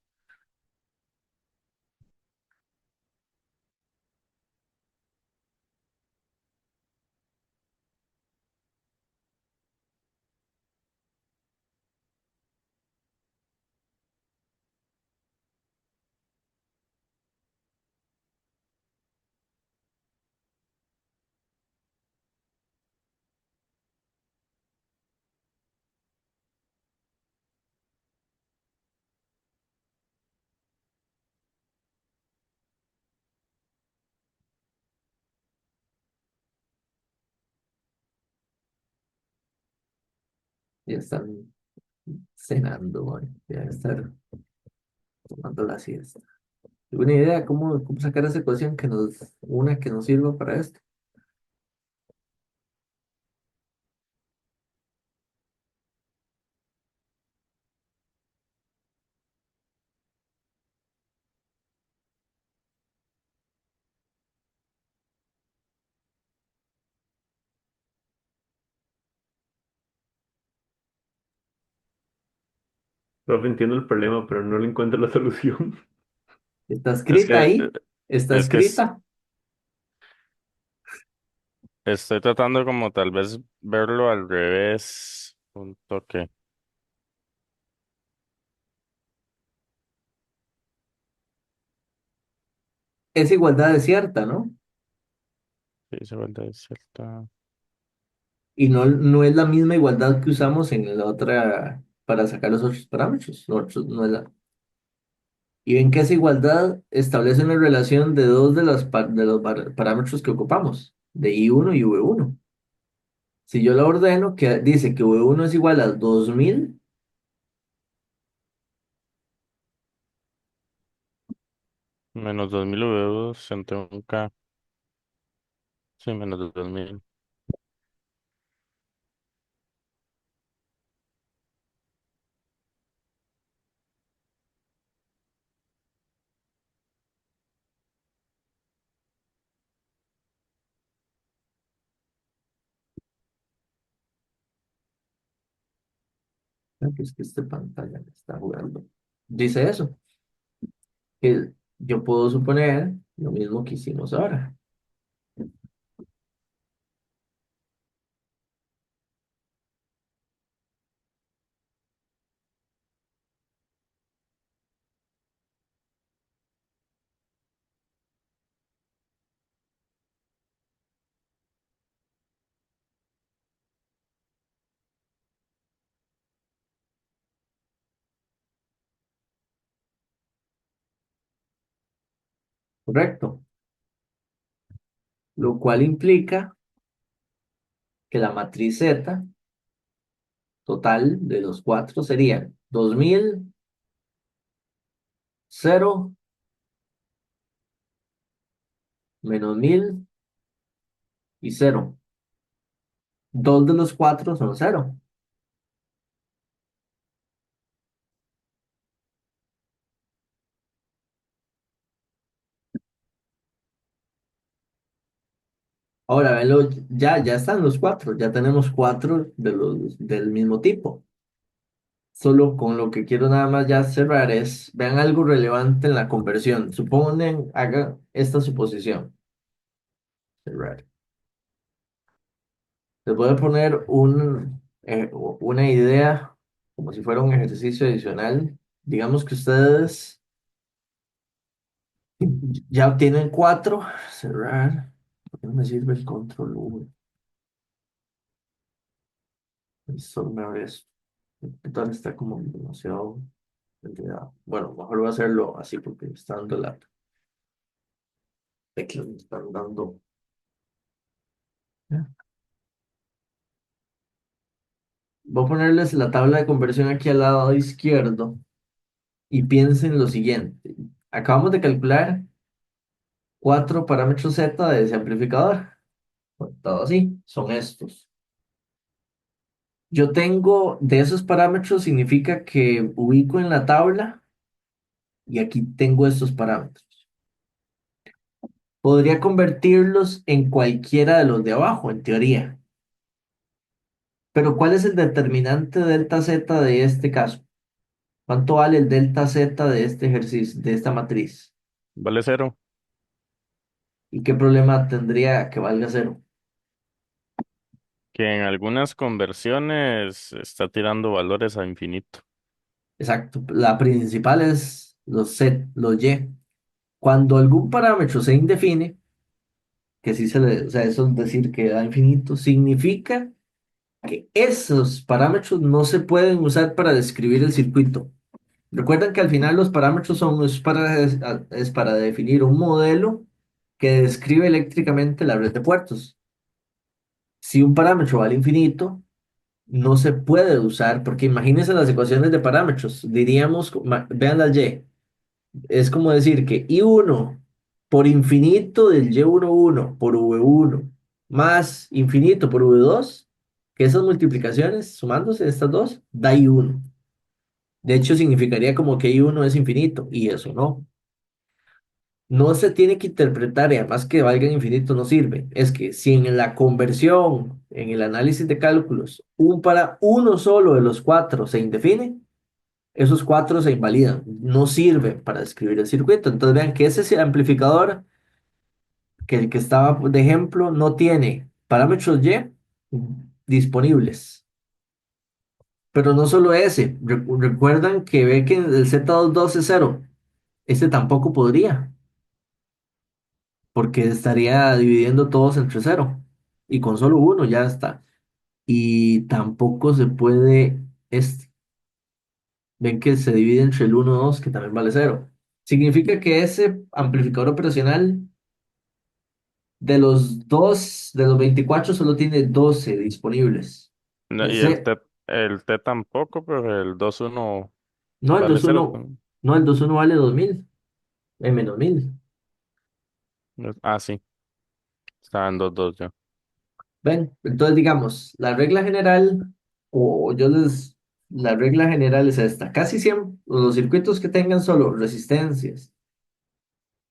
Ya están cenando, hoy. Ya estar tomando la siesta. ¿Alguna idea cómo sacar esa ecuación una que nos sirva para esto? Profe, entiendo el problema, pero no le encuentro la solución. Está Es escrita que, ahí, está es que escrita. estoy tratando como tal vez verlo al revés, un toque. Es igualdad desierta, ¿no? Sí, se vuelve cierta. Y no es la misma igualdad que usamos en la otra para sacar los otros parámetros. No es y ven que esa igualdad establece una relación de dos de los parámetros que ocupamos, de I1 y V1. Si yo la ordeno, que dice que V1 es igual a 2000, Menos 2000 V2 entre un K. Sí, menos 2000. Pues que esta pantalla me está jugando. Dice eso, que yo puedo suponer lo mismo que hicimos ahora. Correcto. Lo cual implica que la matriz Z total de los cuatro sería 2000, 0, menos 1000 y 0. Dos de los cuatro son 0. Ahora, velo, ya están los cuatro, ya tenemos cuatro del mismo tipo. Solo con lo que quiero nada más ya cerrar es, vean algo relevante en la conversión. Suponen, haga esta suposición. Cerrar. Les voy a poner una idea como si fuera un ejercicio adicional. Digamos que ustedes ya obtienen cuatro. Cerrar. ¿Por qué no me sirve el control V? Solo me abre esto. Entonces está como demasiado enredado. Bueno, mejor voy a hacerlo así porque me está dando la tecla, me están dando. ¿Ya? Voy a ponerles la tabla de conversión aquí al lado izquierdo y piensen lo siguiente. Acabamos de calcular cuatro parámetros Z de ese amplificador. Todo así, son estos. Yo tengo de esos parámetros, significa que ubico en la tabla y aquí tengo estos parámetros. Podría convertirlos en cualquiera de los de abajo, en teoría. Pero ¿cuál es el determinante delta Z de este caso? ¿Cuánto vale el delta Z de este ejercicio, de esta matriz? Vale 0. ¿Y qué problema tendría que valga cero? Que en algunas conversiones está tirando valores a infinito. Exacto. La principal es los Z, los Y. Cuando algún parámetro se indefine, que sí o sea, eso es decir que da infinito, significa que esos parámetros no se pueden usar para describir el circuito. Recuerdan que al final los parámetros es para definir un modelo que describe eléctricamente la red de puertos. Si un parámetro vale infinito, no se puede usar, porque imagínense las ecuaciones de parámetros. Diríamos, vean la Y, es como decir que I1 por infinito del Y11 por V1 más infinito por V2, que esas multiplicaciones sumándose estas dos, da I1. De hecho, significaría como que I1 es infinito, y eso no. No se tiene que interpretar, y además que valga infinito no sirve. Es que si en la conversión, en el análisis de cálculos, para uno solo de los cuatro se indefine, esos cuatro se invalidan, no sirven para describir el circuito. Entonces vean que ese amplificador, que el que estaba de ejemplo, no tiene parámetros Y disponibles. Pero no solo ese, recuerdan que ve que el Z22 es cero. Este tampoco podría, porque estaría dividiendo todos entre cero. Y con solo uno ya está. Y tampoco se puede este. Ven que se divide entre el uno 2 que también vale cero. Significa que ese amplificador operacional de los 24 solo tiene 12 disponibles. No, y Ese, el T tampoco, pero el 2-1 no, el vale 0. 2.1, no, el 2.1 vale 2000, menos 1000. Ah, sí, está en 2-2 ya. ¿Ven? Entonces, digamos, la regla general, o yo les, la regla general es esta. Casi siempre los circuitos que tengan solo resistencias,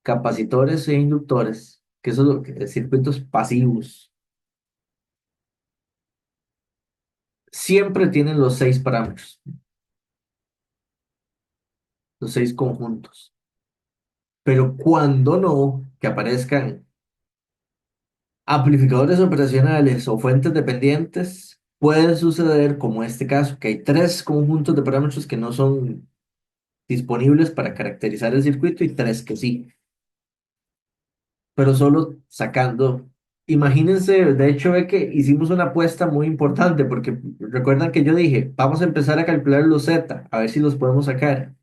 capacitores e inductores, que son circuitos pasivos, siempre tienen los seis parámetros. los 6 conjuntos. Pero cuando no, que aparezcan amplificadores operacionales o fuentes dependientes, puede suceder como este caso, que hay 3 conjuntos de parámetros que no son disponibles para caracterizar el circuito y 3 que sí, pero solo sacando. Imagínense, de hecho, ve que hicimos una apuesta muy importante porque recuerdan que yo dije, vamos a empezar a calcular los Z, a ver si los podemos sacar.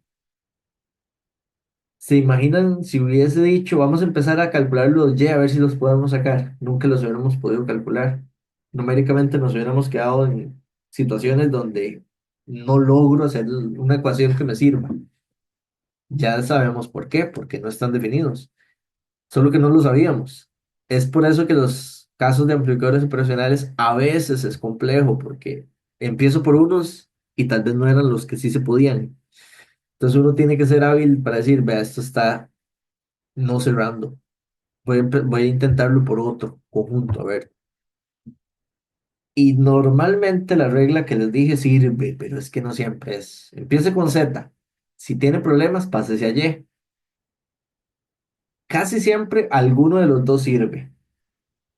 ¿Se imaginan si hubiese dicho, vamos a empezar a calcular los Y a ver si los podemos sacar? Nunca los hubiéramos podido calcular. Numéricamente nos hubiéramos quedado en situaciones donde no logro hacer una ecuación que me sirva. Ya sabemos por qué, porque no están definidos, solo que no lo sabíamos. Es por eso que los casos de amplificadores operacionales a veces es complejo, porque empiezo por unos y tal vez no eran los que sí se podían. Entonces uno tiene que ser hábil para decir, vea, esto está no cerrando. Voy a intentarlo por otro conjunto, a ver. Y normalmente la regla que les dije sirve, pero es que no siempre es. Empiece con Z. Si tiene problemas, pásese a Y. Casi siempre alguno de los dos sirve.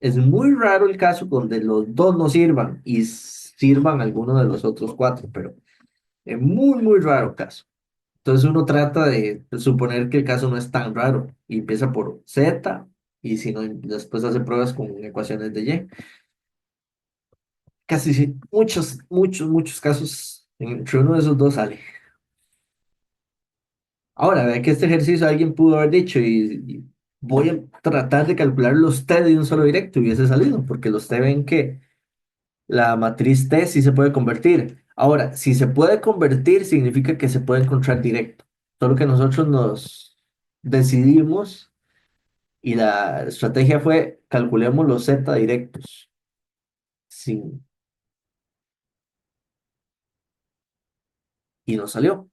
Es muy raro el caso donde los dos no sirvan y sirvan alguno de los otros 4, pero es muy, muy raro caso. Entonces uno trata de suponer que el caso no es tan raro y empieza por Z y si no, después hace pruebas con ecuaciones de Y. Casi muchos, muchos, muchos casos, entre uno de esos dos sale. Ahora, vea que este ejercicio alguien pudo haber dicho y voy a tratar de calcular los T de un solo directo y hubiese salido, porque los T ven que la matriz T sí se puede convertir. Ahora, si se puede convertir, significa que se puede encontrar directo. Solo que nosotros nos decidimos y la estrategia fue calculemos los Z directos. Sin, y nos salió.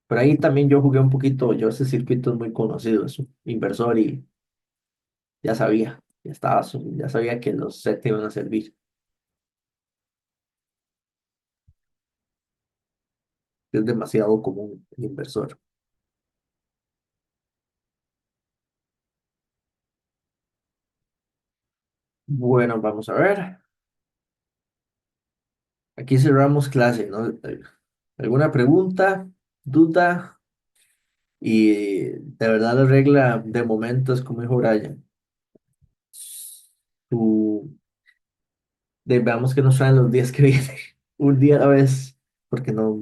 Pero ahí también yo jugué un poquito, yo ese circuito es muy conocido, es un inversor y ya sabía, ya sabía que los Z iban a servir. Es demasiado común el inversor. Bueno, vamos a ver. Aquí cerramos clase, ¿no? ¿Alguna pregunta, duda? Y de verdad la regla de momento es como dijo Brian. Tú, veamos que nos traen los días que vienen, un día a la vez, porque no,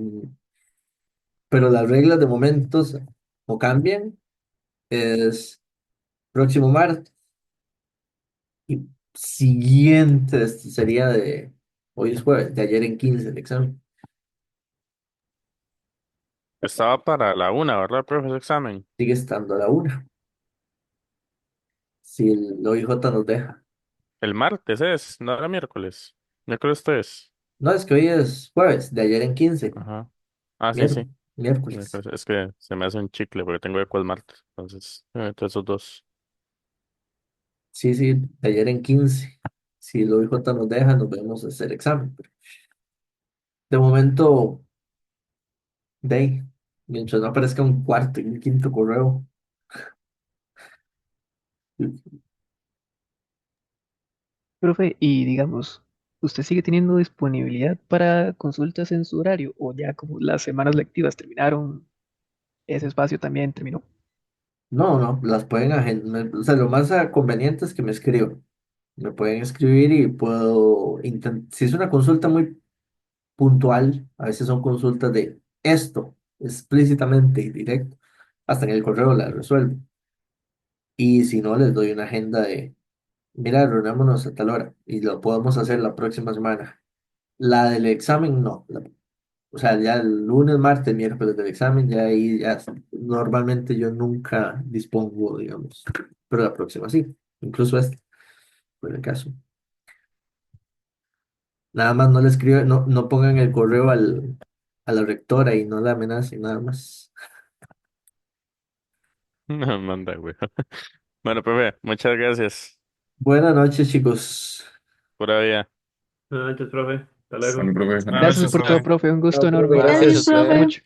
pero las reglas de momentos no cambian. Es próximo martes y siguiente sería hoy es jueves, de ayer en 15 el examen. Estaba para la 1, ¿verdad, profe? Ese examen. Sigue estando a la 1, si el OIJ nos deja. El martes es, no era miércoles. Miércoles 3. No, es que hoy es jueves, de ayer en 15 Ajá. Ah, sí, sí. miércoles. Miércoles. Es que se me hace un chicle porque tengo eco el martes. Entonces, entre esos dos. Sí, sí, de ayer en 15. Si el OIJ nos deja, nos vemos a hacer examen. Pero de momento, de ahí, mientras no aparezca un cuarto y un quinto correo. Profe, y digamos, ¿usted sigue teniendo disponibilidad para consultas en su horario o ya como las semanas lectivas terminaron, ese espacio también terminó? No, no, las pueden agendar. O sea, lo más conveniente es que me escriban. Me pueden escribir y puedo intentar. Si es una consulta muy puntual, a veces son consultas de esto, explícitamente y directo. Hasta en el correo la resuelvo. Y si no, les doy una agenda de, mira, reunámonos a tal hora y lo podemos hacer la próxima semana. La del examen, no. O sea, ya el lunes, martes, miércoles del examen, ya ahí ya normalmente yo nunca dispongo, digamos. Pero la próxima sí, incluso este, por el caso. Nada más no le escriban, no, no pongan el correo a la rectora y no la amenacen, nada más. No, manda, güey. Bueno, profe, muchas gracias. Buenas noches, chicos. Pura vida. Buenas noches, profe. Hasta luego. Bueno, profe, buenas Gracias noches, por todo, profe. profe, un gusto No, profe, enorme. Adiós, gracias. Cuídate profe. mucho.